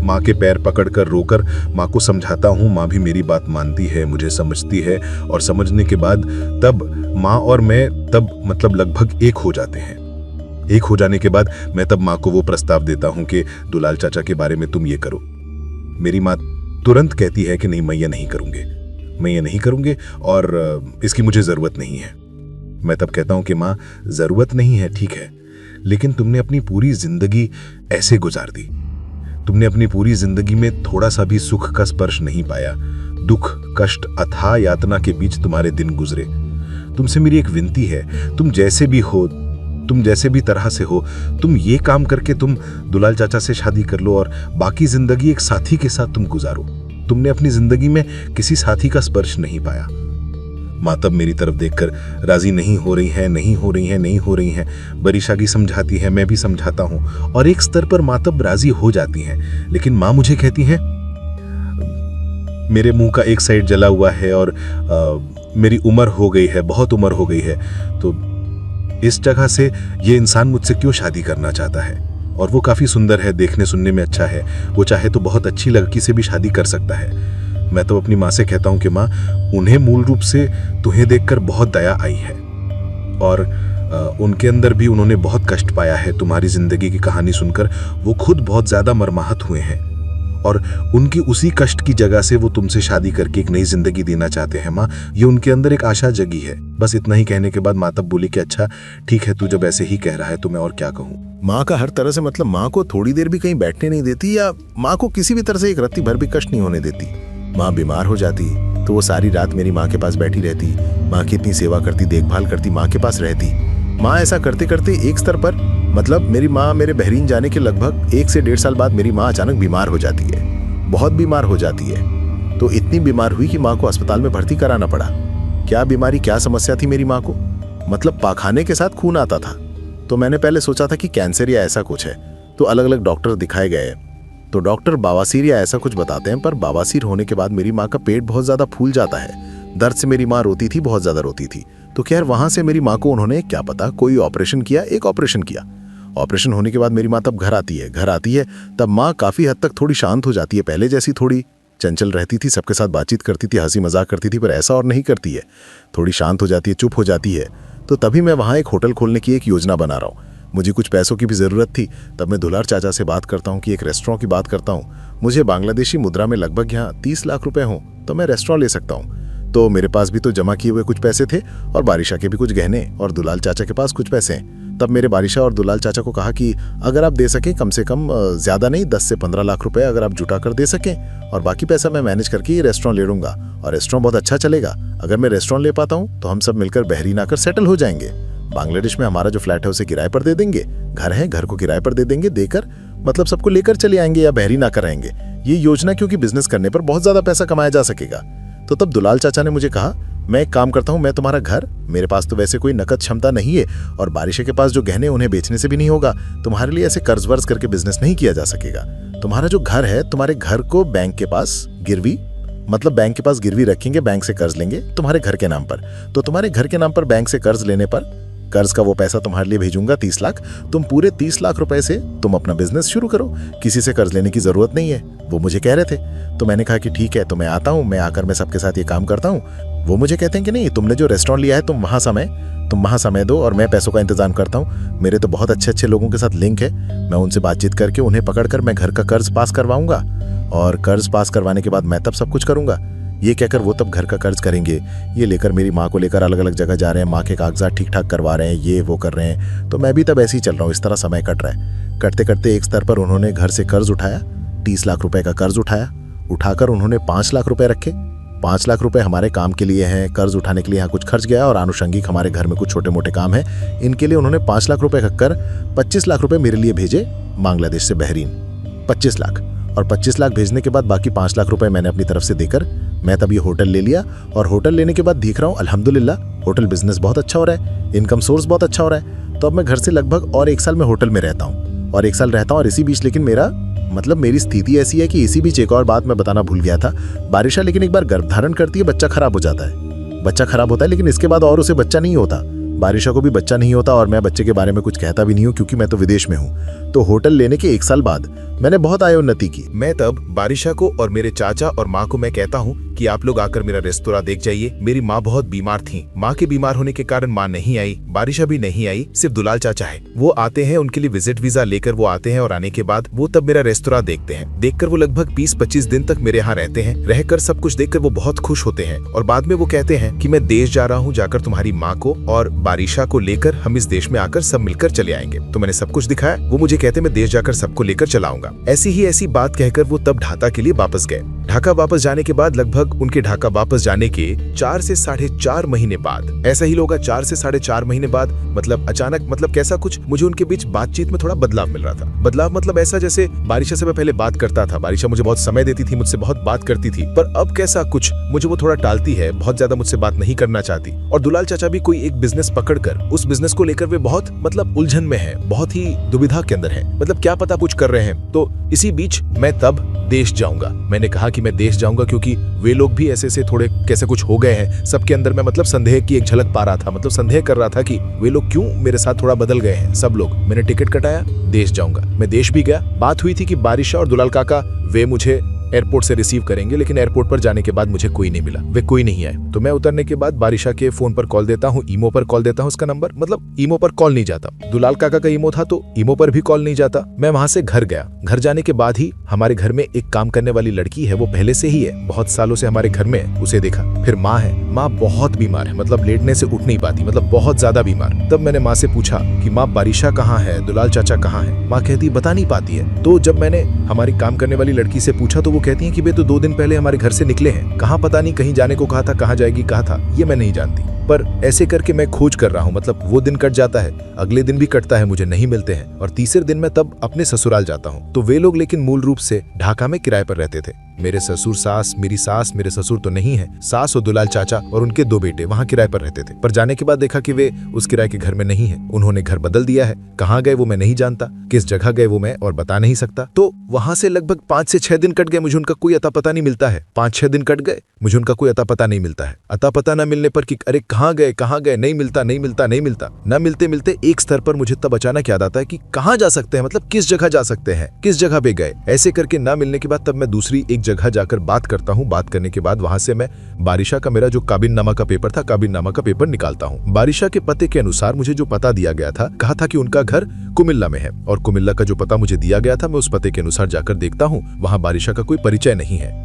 माँ के पैर पकड़कर रोकर माँ को समझाता हूँ। माँ भी मेरी बात मानती है, मुझे समझती है और समझने के बाद तब माँ और मैं तब लगभग एक हो जाते हैं। एक हो जाने के बाद मैं तब माँ को वो प्रस्ताव देता हूँ कि दुलाल चाचा के बारे में तुम ये करो। मेरी माँ तुरंत कहती है कि नहीं, मैं ये नहीं करूँगी और इसकी मुझे ज़रूरत नहीं है। मैं तब कहता हूँ कि माँ, ज़रूरत नहीं है ठीक है, लेकिन तुमने अपनी पूरी जिंदगी ऐसे गुजार दी। तुमने अपनी पूरी जिंदगी में थोड़ा सा भी सुख का स्पर्श नहीं पाया। दुख, कष्ट, अथाह यातना के बीच तुम्हारे दिन गुजरे। तुमसे मेरी एक विनती है, तुम जैसे भी हो, तुम जैसे भी तरह से हो, तुम ये काम करके तुम दुलाल चाचा से शादी कर लो और बाकी जिंदगी एक साथी के साथ तुम गुजारो। तुमने अपनी जिंदगी में किसी साथी का स्पर्श नहीं पाया। माँ तब मेरी तरफ देखकर राजी नहीं हो रही हैं। बरीशा की समझाती है, मैं भी समझाता हूँ और एक स्तर पर माँ तब राजी हो जाती हैं। लेकिन माँ मुझे कहती हैं, मेरे मुंह का एक साइड जला हुआ है और मेरी उम्र हो गई है, बहुत उम्र हो गई है, तो इस जगह से ये इंसान मुझसे क्यों शादी करना चाहता है? और वो काफी सुंदर है, देखने सुनने में अच्छा है, वो चाहे तो बहुत अच्छी लड़की से भी शादी कर सकता है। मैं तो अपनी माँ से कहता हूँ कि माँ, उन्हें मूल रूप से तुम्हें देखकर बहुत दया आई है और उनके अंदर भी उन्होंने बहुत कष्ट पाया है। तुम्हारी जिंदगी की कहानी सुनकर वो खुद बहुत ज्यादा मर्माहत हुए हैं और उनकी उसी कष्ट की जगह से वो तुमसे शादी करके एक नई जिंदगी देना चाहते हैं। माँ, ये उनके अंदर एक आशा जगी है। बस इतना ही कहने के बाद माँ तब बोली कि अच्छा ठीक है, तू जब ऐसे ही कह रहा है तो मैं और क्या कहूँ।
माँ का हर तरह से माँ को थोड़ी देर भी कहीं बैठने नहीं देती या माँ को किसी भी तरह से एक रत्ती भर भी कष्ट नहीं होने देती। माँ बीमार हो जाती तो वो सारी रात मेरी माँ के पास बैठी रहती, माँ की इतनी सेवा करती, देखभाल करती, माँ के पास रहती। माँ ऐसा करते करते एक स्तर पर मेरी माँ मेरे बहरीन जाने के लगभग 1 से 1.5 साल बाद मेरी माँ अचानक बीमार हो जाती है, बहुत बीमार हो जाती है। तो इतनी बीमार हुई कि माँ को अस्पताल में भर्ती कराना पड़ा। क्या बीमारी, क्या समस्या थी मेरी माँ को? पाखाने के साथ खून आता था। तो मैंने पहले सोचा था कि कैंसर या ऐसा कुछ है, तो अलग अलग डॉक्टर दिखाए गए तो डॉक्टर बवासीर या ऐसा कुछ बताते हैं, पर बवासीर होने के बाद मेरी माँ का पेट बहुत ज्यादा फूल जाता है। दर्द से मेरी माँ रोती थी, बहुत ज्यादा रोती थी। तो खैर वहां से मेरी माँ को उन्होंने क्या पता कोई ऑपरेशन किया, एक ऑपरेशन किया। ऑपरेशन होने के बाद मेरी माँ तब घर आती है तब माँ काफी हद तक थोड़ी शांत हो जाती है। पहले जैसी थोड़ी चंचल रहती थी, सबके साथ बातचीत करती थी, हंसी मजाक करती थी, पर ऐसा और नहीं करती है। थोड़ी शांत हो जाती है, चुप हो जाती है। तो तभी मैं वहाँ एक होटल खोलने की एक योजना बना रहा हूँ। मुझे कुछ पैसों की भी ज़रूरत थी। तब मैं दुलार चाचा से बात करता हूँ कि एक रेस्टोरेंट की बात करता हूँ। मुझे बांग्लादेशी मुद्रा में लगभग यहाँ 30 लाख रुपए हों तो मैं रेस्टोरेंट ले सकता हूँ। तो मेरे पास भी तो जमा किए हुए कुछ पैसे थे और बारिशा के भी कुछ गहने और दुलाल चाचा के पास कुछ पैसे हैं। तब मेरे बारिशा और दुलाल चाचा को कहा कि अगर आप दे सकें, कम से कम ज़्यादा नहीं 10 से 15 लाख रुपए अगर आप जुटा कर दे सकें, और बाकी पैसा मैं मैनेज करके ये रेस्टोरेंट ले लूँगा और रेस्टोरेंट बहुत अच्छा चलेगा। अगर मैं रेस्टोरेंट ले पाता हूँ तो हम सब मिलकर बहरीन आकर सेटल हो जाएंगे। बांग्लादेश में हमारा जो फ्लैट है उसे किराए पर दे देंगे, घर है घर को किराए पर दे देंगे, देकर सबको लेकर चले आएंगे या बहरीन आकर रहेंगे। ये योजना क्योंकि बिजनेस करने पर बहुत ज्यादा पैसा कमाया जा सकेगा। तो तब दुलाल चाचा ने मुझे कहा, मैं एक काम करता हूँ, मैं तुम्हारा घर, मेरे पास तो वैसे कोई नकद क्षमता नहीं है और बारिशा के पास जो गहने उन्हें बेचने से भी नहीं होगा, तुम्हारे लिए ऐसे कर्ज वर्ज करके बिजनेस नहीं किया जा सकेगा। तुम्हारा जो घर है, तुम्हारे घर को बैंक के पास गिरवी बैंक के पास गिरवी रखेंगे, बैंक से कर्ज लेंगे तुम्हारे घर के नाम पर। तो तुम्हारे घर के नाम पर बैंक से कर्ज लेने पर कर्ज का वो पैसा तुम्हारे लिए भेजूंगा 30 लाख। तुम पूरे 30 लाख रुपए से तुम अपना बिजनेस शुरू करो, किसी से कर्ज लेने की जरूरत नहीं है। वो मुझे कह रहे थे। तो मैंने कहा कि ठीक है, तो मैं आता हूँ, मैं आकर मैं सबके साथ ये काम करता हूँ। वो मुझे कहते हैं कि नहीं, तुमने जो रेस्टोरेंट लिया है तुम वहाँ समय दो और मैं पैसों का इंतजाम करता हूँ। मेरे तो बहुत अच्छे लोगों के साथ लिंक है, मैं उनसे बातचीत करके उन्हें पकड़कर मैं घर का कर्ज पास करवाऊंगा और कर्ज पास करवाने के बाद मैं तब सब कुछ करूंगा। ये कहकर वो तब घर का कर्ज करेंगे। ये लेकर मेरी माँ को लेकर अलग अलग जगह जा रहे हैं, माँ के कागजात ठीक ठाक करवा रहे हैं, ये वो कर रहे हैं। तो मैं भी तब ऐसे ही चल रहा हूँ, इस तरह समय कट रहा है। करते करते एक स्तर पर उन्होंने घर से कर्ज उठाया, 30 लाख रुपए का कर्ज उठाया। उठाकर उन्होंने 5 लाख रुपए रखे। 5 लाख रुपए हमारे काम के लिए हैं, कर्ज उठाने के लिए यहाँ कुछ खर्च गया और आनुषंगिक हमारे घर में कुछ छोटे मोटे काम है, इनके लिए उन्होंने 5 लाख रुपए रखकर 25 लाख रुपए मेरे लिए भेजे बांग्लादेश से बहरीन। 25 लाख। और 25 लाख भेजने के बाद बाकी 5 लाख रुपए मैंने अपनी तरफ से देकर मैं तब ये होटल ले लिया। और होटल लेने के बाद देख रहा हूँ अल्हम्दुलिल्लाह होटल बिजनेस बहुत अच्छा हो रहा है, इनकम सोर्स बहुत अच्छा हो रहा है। तो अब मैं घर से लगभग और 1 साल में होटल में रहता हूँ और 1 साल रहता हूँ। और इसी बीच लेकिन मेरी स्थिति ऐसी है कि इसी बीच एक और बात मैं बताना भूल गया था। बारिशा लेकिन एक बार गर्भ धारण करती है, बच्चा खराब हो जाता है। बच्चा खराब होता है लेकिन इसके बाद और उसे बच्चा नहीं होता, बारिशा को भी बच्चा नहीं होता। और मैं बच्चे के बारे में कुछ कहता भी नहीं हूँ क्योंकि मैं तो विदेश में हूँ। तो होटल लेने के 1 साल बाद मैंने बहुत आय उन्नति की।
मैं तब बारिशा को और मेरे चाचा और माँ को मैं कहता हूँ कि आप लोग आकर मेरा रेस्तोरां देख जाइए। मेरी माँ बहुत बीमार थी, माँ के बीमार होने के कारण माँ नहीं आई, बारिशा भी नहीं आई, सिर्फ दुलाल चाचा है। वो आते हैं, उनके लिए विजिट वीजा लेकर वो आते हैं और आने के बाद वो तब मेरा रेस्तोरां देखते हैं। देखकर वो लगभग 20-25 दिन तक मेरे यहाँ रहते हैं। रहकर सब कुछ देखकर वो बहुत खुश होते हैं और बाद में वो कहते हैं कि मैं देश जा रहा हूँ, जाकर तुम्हारी माँ को और बारिशा को लेकर हम इस देश में आकर सब मिलकर चले आएंगे। तो मैंने सब कुछ दिखाया। वो मुझे कहते मैं देश जाकर सबको लेकर चलाऊंगा। ऐसी बात कहकर वो तब ढाका के लिए वापस गए। ढाका वापस जाने के बाद लगभग उनके ढाका वापस जाने के 4 से 4.5 महीने बाद, ऐसा ही होगा 4 से 4.5 महीने बाद, मतलब अचानक कैसा कुछ मुझे उनके बीच बातचीत में थोड़ा बदलाव मिल रहा था। बदलाव मतलब ऐसा जैसे बारिशा से मैं पहले बात करता था, बारिशा मुझे बहुत समय देती थी, मुझसे बहुत बात करती थी, पर अब कैसा कुछ मुझे वो थोड़ा टालती है, बहुत ज्यादा मुझसे बात नहीं करना चाहती। और दुलाल चाचा भी कोई एक बिजनेस पकड़कर उस बिजनेस को लेकर वे बहुत उलझन में है, बहुत ही दुविधा के अंदर है, क्या पता कुछ कर रहे हैं। तो इसी बीच मैं तब देश जाऊंगा। मैंने कहा कि मैं देश जाऊंगा क्योंकि वे लोग भी ऐसे थोड़े कैसे कुछ हो गए हैं। सबके अंदर मैं संदेह की एक झलक पा रहा था, संदेह कर रहा था कि वे लोग क्यों मेरे साथ थोड़ा बदल गए हैं सब लोग। मैंने टिकट कटाया, देश जाऊंगा। मैं देश भी गया। बात हुई थी कि बारिशा और दुलाल काका वे मुझे एयरपोर्ट से रिसीव करेंगे, लेकिन एयरपोर्ट पर जाने के बाद मुझे कोई नहीं मिला, वे कोई नहीं आए। तो मैं उतरने के बाद बारिशा के फोन पर कॉल देता हूँ, ईमो पर कॉल देता हूँ, उसका नंबर ईमो पर कॉल नहीं जाता। दुलाल काका का ईमो था तो ईमो पर भी कॉल नहीं जाता। मैं वहां से घर गया। घर जाने के बाद ही हमारे घर में एक काम करने वाली लड़की है, वो पहले से ही है, बहुत सालों से हमारे घर में, उसे देखा। फिर माँ है, माँ बहुत बीमार है, लेटने से उठ नहीं पाती, बहुत ज्यादा बीमार। तब मैंने माँ से पूछा कि माँ बारिशा कहाँ है, दुलाल चाचा कहाँ है। माँ कहती बता नहीं पाती है। तो जब मैंने हमारी काम करने वाली लड़की से पूछा तो वो कहती है कि वे तो 2 दिन पहले हमारे घर से निकले हैं, कहाँ पता नहीं, कहीं जाने को कहा था, कहाँ जाएगी कहा था, ये मैं नहीं जानती। पर ऐसे करके मैं खोज कर रहा हूँ, वो दिन कट जाता है, अगले दिन भी कटता है, मुझे नहीं मिलते हैं। और तीसरे दिन मैं तब अपने ससुराल जाता हूँ। तो वे लोग लेकिन मूल रूप से ढाका में किराए पर रहते थे। मेरे ससुर सास, मेरी सास, मेरे ससुर तो नहीं है, सास और दुलाल चाचा और उनके 2 बेटे वहाँ किराए पर रहते थे। पर जाने के बाद देखा कि वे उस किराए के घर में नहीं है, उन्होंने घर बदल दिया है। कहाँ गए वो मैं नहीं जानता, किस जगह गए वो मैं और बता नहीं सकता। तो वहां से लगभग 5 से 6 दिन कट गए, मुझे उनका कोई अता पता नहीं मिलता है। 5-6 दिन कट गए, मुझे उनका कोई अता पता नहीं मिलता है। अता पता न मिलने पर कि अरे कहाँ गए, नहीं मिलता। न मिलते एक स्तर पर मुझे तब अचानक याद आता है कि कहाँ जा सकते हैं, किस जगह जा सकते हैं, किस जगह पे गए। ऐसे करके ना मिलने के बाद तब मैं दूसरी एक जगह जाकर बात करता हूँ। बात करने के बाद वहां से मैं बारिशा का, मेरा जो काबिननामा का पेपर था, काबिननामा का पेपर निकालता हूँ। बारिशा के पते के अनुसार मुझे जो पता दिया गया था, कहा था कि उनका घर कुमिल्ला में है, और कुमिल्ला का जो पता मुझे दिया गया था, मैं उस पते के अनुसार जाकर देखता हूँ, वहाँ बारिशा का कोई परिचय नहीं है।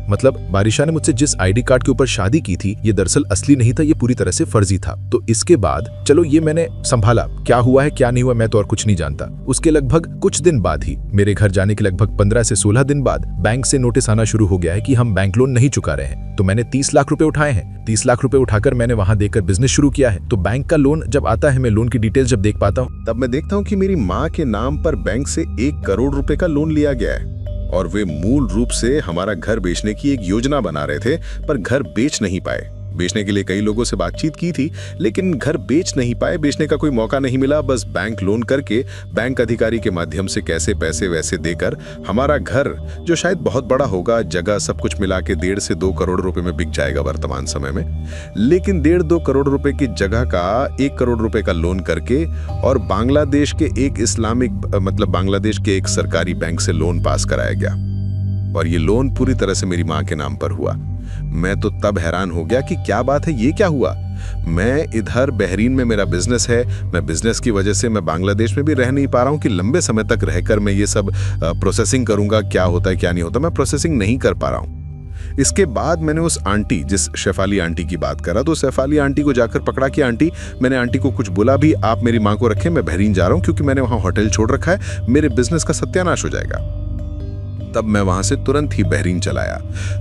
बारिशा ने मुझसे जिस आईडी कार्ड के ऊपर शादी की थी, ये दरअसल असली नहीं था, ये पूरी तरह से फर्जी था। तो इसके बाद चलो ये मैंने संभाला, क्या हुआ है क्या नहीं हुआ मैं तो और कुछ नहीं जानता। उसके लगभग कुछ दिन बाद ही, मेरे घर जाने के लगभग 15 से 16 दिन बाद, बैंक से नोटिस आना शुरू हो गया है कि हम बैंक लोन नहीं चुका रहे हैं। तो मैंने 30 लाख रुपए उठाए हैं। 30 लाख रुपए उठाकर मैंने वहां देकर बिजनेस शुरू किया है। तो बैंक का लोन जब आता है, मैं लोन की डिटेल्स जब देख पाता हूँ,
तब मैं देखता हूँ कि मेरी माँ के नाम पर बैंक से 1 करोड़ रुपए का लोन लिया गया है, और वे मूल रूप से हमारा घर बेचने की एक योजना बना रहे थे, पर घर बेच नहीं पाए। बेचने के लिए कई लोगों से बातचीत की थी, लेकिन घर बेच नहीं पाए, बेचने का कोई मौका नहीं मिला। बस बैंक लोन करके, बैंक अधिकारी के माध्यम से कैसे पैसे वैसे देकर हमारा घर, जो शायद बहुत बड़ा होगा, जगह सब कुछ मिला के 1.5 से 2 करोड़ रुपए में बिक जाएगा वर्तमान समय में, लेकिन 1.5-2 करोड़ रुपए की जगह का 1 करोड़ रुपए का लोन करके, और बांग्लादेश के एक इस्लामिक, बांग्लादेश के एक सरकारी बैंक से लोन पास कराया गया, और ये लोन पूरी तरह से मेरी माँ के नाम पर हुआ। मैं तो तब हैरान हो गया कि क्या बात है, ये क्या हुआ। मैं इधर बहरीन में मेरा बिजनेस है, मैं बिजनेस की वजह से मैं बांग्लादेश में भी रह नहीं पा रहा हूँ कि लंबे समय तक रहकर मैं ये सब प्रोसेसिंग करूंगा, क्या होता है क्या नहीं होता, मैं प्रोसेसिंग नहीं कर पा रहा हूँ। इसके बाद मैंने उस आंटी, जिस शेफाली आंटी की बात करा, तो शेफाली आंटी को जाकर पकड़ा कि आंटी, मैंने आंटी को कुछ बोला भी, आप मेरी माँ को रखें, मैं बहरीन जा रहा हूँ क्योंकि मैंने वहाँ होटल छोड़ रखा है, मेरे बिजनेस का सत्यानाश हो जाएगा। तब मैं वहां से तुरंत ही बहरीन चलाया।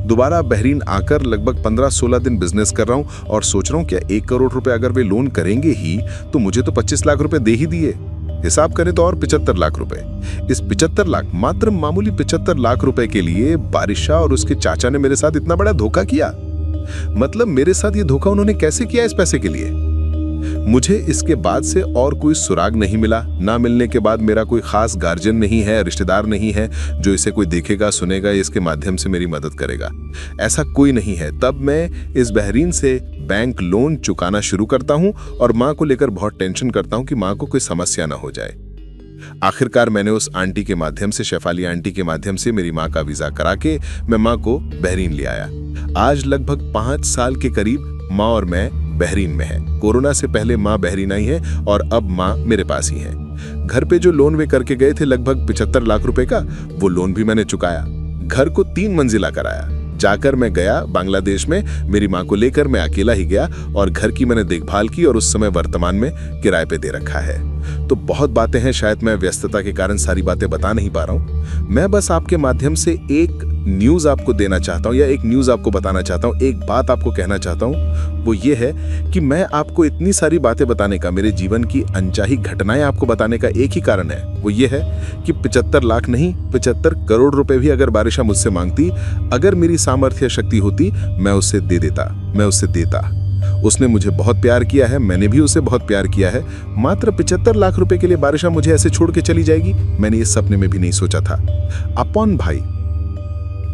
दोबारा बहरीन आकर लगभग 15-16 दिन बिजनेस कर रहा हूं और सोच रहा हूं क्या 1 करोड़ रुपए अगर वे लोन करेंगे ही तो मुझे तो 25 लाख रुपए दे ही दिए।
हिसाब करें तो और 75 लाख रुपए। इस 75 लाख, मात्र मामूली 75 लाख रुपए के लिए बारिशा और उसके चाचा ने मेरे साथ इतना बड़ा धोखा किया। मतलब मेरे साथ ये धोखा उन्होंने कैसे किया इस पैसे के लिए? मुझे इसके बाद से और कोई सुराग नहीं मिला। ना मिलने के बाद मेरा कोई खास गार्जियन नहीं है, रिश्तेदार नहीं है जो इसे कोई देखेगा, सुनेगा, इसके माध्यम से मेरी मदद करेगा। ऐसा कोई नहीं है। तब मैं इस बहरीन से बैंक लोन चुकाना शुरू करता हूं और मां को लेकर बहुत टेंशन करता हूं कि मां को कोई समस्या ना हो जाए। आखिरकार मैंने उस आंटी के माध्यम से, शेफाली आंटी के माध्यम से मेरी मां का वीजा करा के मैं मां को बहरीन ले आया। आज लगभग 5 साल के करीब मां और मैं बहरीन में है। कोरोना से पहले मां बहरीन आई है और अब मां मेरे पास ही है। घर पे जो लोन वे करके गए थे लगभग 75 लाख रुपए का, वो लोन भी मैंने चुकाया। घर को 3 मंजिला कराया। जाकर मैं गया बांग्लादेश में, मेरी मां को लेकर मैं अकेला ही गया और घर की मैंने देखभाल की और उस समय वर्तमान में किराए पे दे रखा है। तो बहुत बातें हैं, शायद मैं व्यस्तता के कारण सारी बातें बता नहीं पा रहा हूं। मैं बस आपके माध्यम से एक न्यूज आपको देना चाहता हूं या एक न्यूज आपको बताना चाहता हूं, एक बात आपको कहना चाहता हूं। वो ये है कि मैं आपको इतनी सारी बातें बताने का, मेरे जीवन की अनचाही घटनाएं आपको बताने का एक ही कारण है। वो ये है कि 75 लाख नहीं, 75 करोड़ रुपए भी अगर बारिशा मुझसे मांगती, अगर मेरी सामर्थ्य शक्ति होती, मैं उससे दे देता, मैं उससे देता। उसने मुझे बहुत प्यार किया है, मैंने भी उसे बहुत प्यार किया है। मात्र 75 लाख रुपए के लिए बारिशा मुझे ऐसे छोड़ के चली जाएगी, मैंने इस सपने में भी नहीं सोचा था। अपॉन भाई,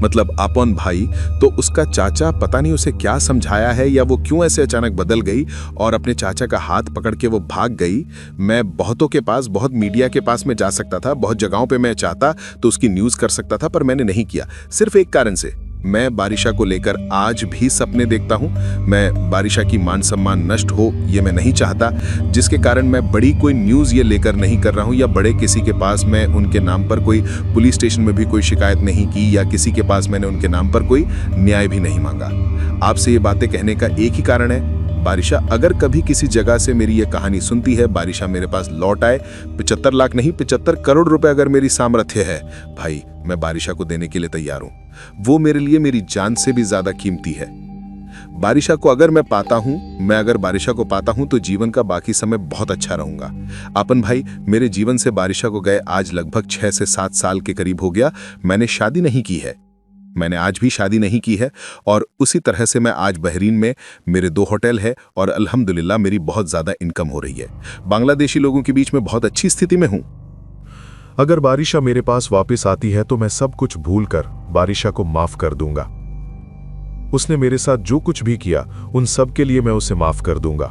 मतलब आपन भाई, तो उसका चाचा पता नहीं उसे क्या समझाया है या वो क्यों ऐसे अचानक बदल गई और अपने चाचा का हाथ पकड़ के वो भाग गई। मैं बहुतों के पास, बहुत मीडिया के पास में जा सकता था, बहुत जगहों पे मैं चाहता तो उसकी न्यूज कर सकता था, पर मैंने नहीं किया। सिर्फ एक कारण से, मैं बारिशा को लेकर आज भी सपने देखता हूं। मैं बारिशा की मान सम्मान नष्ट हो ये मैं नहीं चाहता, जिसके कारण मैं बड़ी कोई न्यूज़ ये लेकर नहीं कर रहा हूं या बड़े किसी के पास मैं उनके नाम पर कोई पुलिस स्टेशन में भी कोई शिकायत नहीं की या किसी के पास मैंने उनके नाम पर कोई न्याय भी नहीं मांगा। आपसे ये बातें कहने का एक ही कारण है, बारिशा अगर कभी किसी जगह से मेरी ये कहानी सुनती है, बारिशा मेरे पास लौट आए। 75 लाख नहीं, 75 करोड़ रुपए अगर मेरी सामर्थ्य है, भाई मैं बारिशा को देने के लिए तैयार हूं। वो मेरे लिए मेरी जान से भी ज्यादा कीमती है। बारिशा को अगर मैं पाता हूं, मैं अगर बारिशा को पाता हूं तो जीवन का बाकी समय बहुत अच्छा रहूंगा। अपन भाई, मेरे जीवन से बारिशा को गए आज लगभग 6 से 7 साल के करीब हो गया। मैंने शादी नहीं की है, मैंने आज भी शादी नहीं की है और उसी तरह से मैं आज बहरीन में, मेरे 2 होटल है और अल्हम्दुलिल्लाह मेरी बहुत ज्यादा इनकम हो रही है। बांग्लादेशी लोगों के बीच में बहुत अच्छी स्थिति में हूं।
अगर बारिशा मेरे पास वापस आती है तो मैं सब कुछ भूलकर बारिशा को माफ कर दूंगा। उसने मेरे साथ जो कुछ भी किया उन सब के लिए मैं उसे माफ कर दूंगा।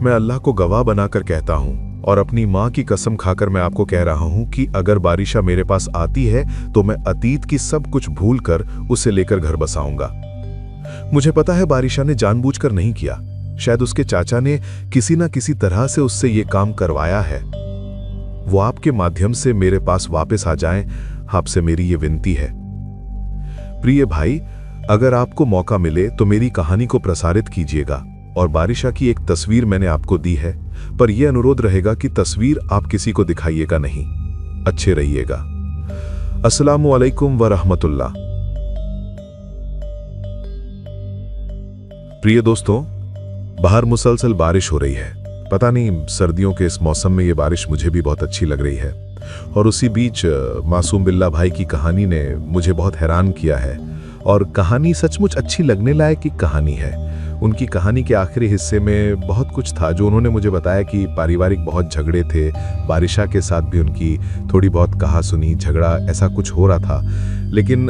मैं अल्लाह को गवाह बनाकर कहता हूं और अपनी मां की कसम खाकर मैं आपको कह रहा हूं कि अगर बारिशा मेरे पास आती है तो मैं अतीत की सब कुछ भूलकर उसे लेकर घर बसाऊंगा। मुझे पता है बारिशा ने जानबूझकर नहीं किया, शायद उसके चाचा ने किसी न किसी तरह से उससे ये काम करवाया है। वो आपके माध्यम से मेरे पास वापस आ जाएं, आपसे मेरी ये विनती है। प्रिय भाई, अगर आपको मौका मिले तो मेरी कहानी को प्रसारित कीजिएगा और बारिशा की एक तस्वीर मैंने आपको दी है, पर यह अनुरोध रहेगा कि तस्वीर आप किसी को दिखाइएगा नहीं। अच्छे रहिएगा। अस्सलामु अलैकुम व रहमतुल्लाह। प्रिय दोस्तों, बाहर मुसलसल बारिश हो रही है। पता नहीं, सर्दियों के इस मौसम में ये बारिश मुझे भी बहुत अच्छी लग रही है। और उसी बीच मासूम बिल्ला भाई की कहानी ने मुझे बहुत हैरान किया है और कहानी सचमुच अच्छी लगने लायक की कहानी है। उनकी कहानी के आखिरी हिस्से में बहुत कुछ था जो उन्होंने मुझे बताया कि पारिवारिक बहुत झगड़े थे, बारिशा के साथ भी उनकी थोड़ी बहुत कहा सुनी, झगड़ा ऐसा कुछ हो रहा था। लेकिन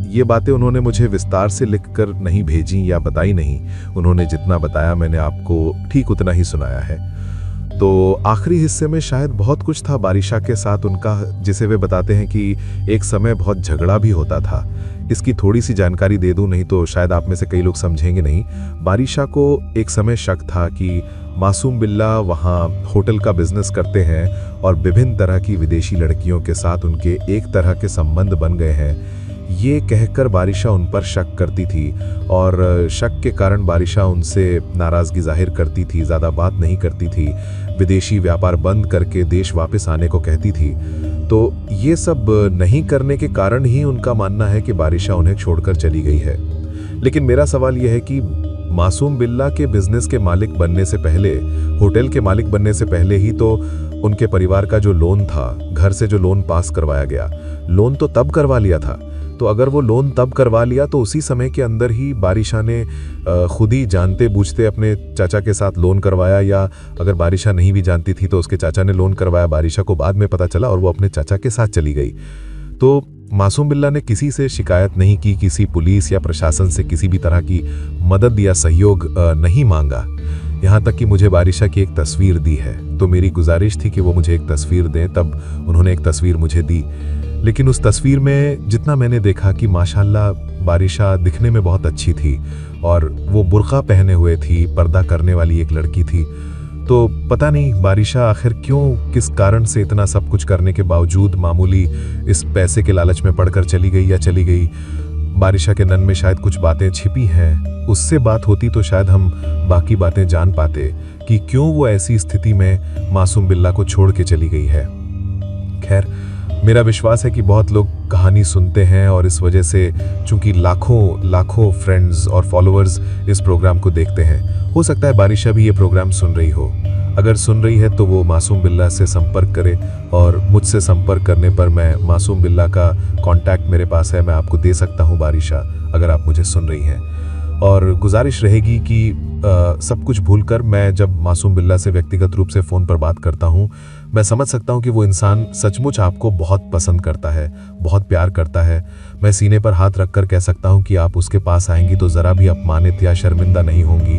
ये बातें उन्होंने मुझे विस्तार से लिखकर नहीं भेजी या बताई नहीं। उन्होंने जितना बताया मैंने आपको ठीक उतना ही सुनाया है। तो आखिरी हिस्से में शायद बहुत कुछ था बारिशा के साथ उनका, जिसे वे बताते हैं कि एक समय बहुत झगड़ा भी होता था। इसकी थोड़ी सी जानकारी दे दूं, नहीं तो शायद आप में से कई लोग समझेंगे नहीं। बारिशा को एक समय शक था कि मासूम बिल्ला वहाँ होटल का बिजनेस करते हैं और विभिन्न तरह की विदेशी लड़कियों के साथ उनके एक तरह के संबंध बन गए हैं। ये कहकर बारिशा उन पर शक करती थी और शक के कारण बारिशा उनसे नाराज़गी जाहिर करती थी, ज़्यादा बात नहीं करती थी, विदेशी व्यापार बंद करके देश वापस आने को कहती थी। तो ये सब नहीं करने के कारण ही उनका मानना है कि बारिशा उन्हें छोड़कर चली गई है। लेकिन मेरा सवाल यह है कि मासूम बिल्ला के बिजनेस के मालिक बनने से पहले, होटल के मालिक बनने से पहले ही तो उनके परिवार का जो लोन था, घर से जो लोन पास करवाया गया, लोन तो तब करवा लिया था, तो अगर वो लोन तब करवा लिया तो उसी समय के अंदर ही बारिशा ने खुद ही जानते बूझते अपने चाचा के साथ लोन करवाया, या अगर बारिशा नहीं भी जानती थी तो उसके चाचा ने लोन करवाया, बारिशा को बाद में पता चला और वो अपने चाचा के साथ चली गई। तो मासूम बिल्ला ने किसी से शिकायत नहीं की, किसी पुलिस या प्रशासन से किसी भी तरह की मदद या सहयोग नहीं मांगा। यहाँ तक कि मुझे बारिशा की एक तस्वीर दी है, तो मेरी गुजारिश थी कि वो मुझे एक तस्वीर दें, तब उन्होंने एक तस्वीर मुझे दी। लेकिन उस तस्वीर में जितना मैंने देखा कि माशाल्लाह बारिशा दिखने में बहुत अच्छी थी और वो बुर्का पहने हुए थी, पर्दा करने वाली एक लड़की थी। तो पता नहीं बारिशा आखिर क्यों, किस कारण से इतना सब कुछ करने के बावजूद मामूली इस पैसे के लालच में पड़कर चली गई या चली गई। बारिशा के नन में शायद कुछ बातें छिपी हैं, उससे बात होती तो शायद हम बाकी बातें जान पाते कि क्यों वो ऐसी स्थिति में मासूम बिल्ला को छोड़ के चली गई है। खैर, मेरा विश्वास है कि बहुत लोग कहानी सुनते हैं और इस वजह से चूंकि लाखों फ्रेंड्स और फॉलोअर्स इस प्रोग्राम को देखते हैं, हो सकता है बारिशा भी ये प्रोग्राम सुन रही हो। अगर सुन रही है तो वो मासूम बिल्ला से संपर्क करे, और मुझसे संपर्क करने पर मैं मासूम बिल्ला का कांटेक्ट मेरे पास है, मैं आपको दे सकता हूँ बारिशा, अगर आप मुझे सुन रही हैं। और गुजारिश रहेगी कि सब कुछ भूलकर मैं जब मासूम बिल्ला से व्यक्तिगत रूप से फ़ोन पर बात करता हूँ, मैं समझ सकता हूँ कि वो इंसान सचमुच आपको बहुत पसंद करता है, बहुत प्यार करता है। मैं सीने पर हाथ रखकर कह सकता हूँ कि आप उसके पास आएंगी तो ज़रा भी अपमानित या शर्मिंदा नहीं होंगी,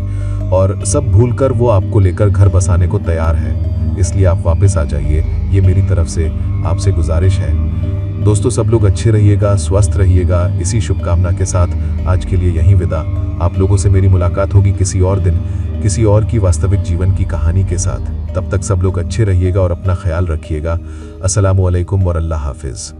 और सब भूलकर वो आपको लेकर घर बसाने को तैयार है। इसलिए आप वापस आ जाइए, ये मेरी तरफ से आपसे गुजारिश है। दोस्तों, सब लोग अच्छे रहिएगा, स्वस्थ रहिएगा, इसी शुभकामना के साथ आज के लिए यहीं विदा। आप लोगों से मेरी मुलाकात होगी किसी और दिन, किसी और की वास्तविक जीवन की कहानी के साथ। तब तक सब लोग अच्छे रहिएगा और अपना ख्याल रखिएगा। अस्सलामु अलैकुम व अल्लाह हाफिज़।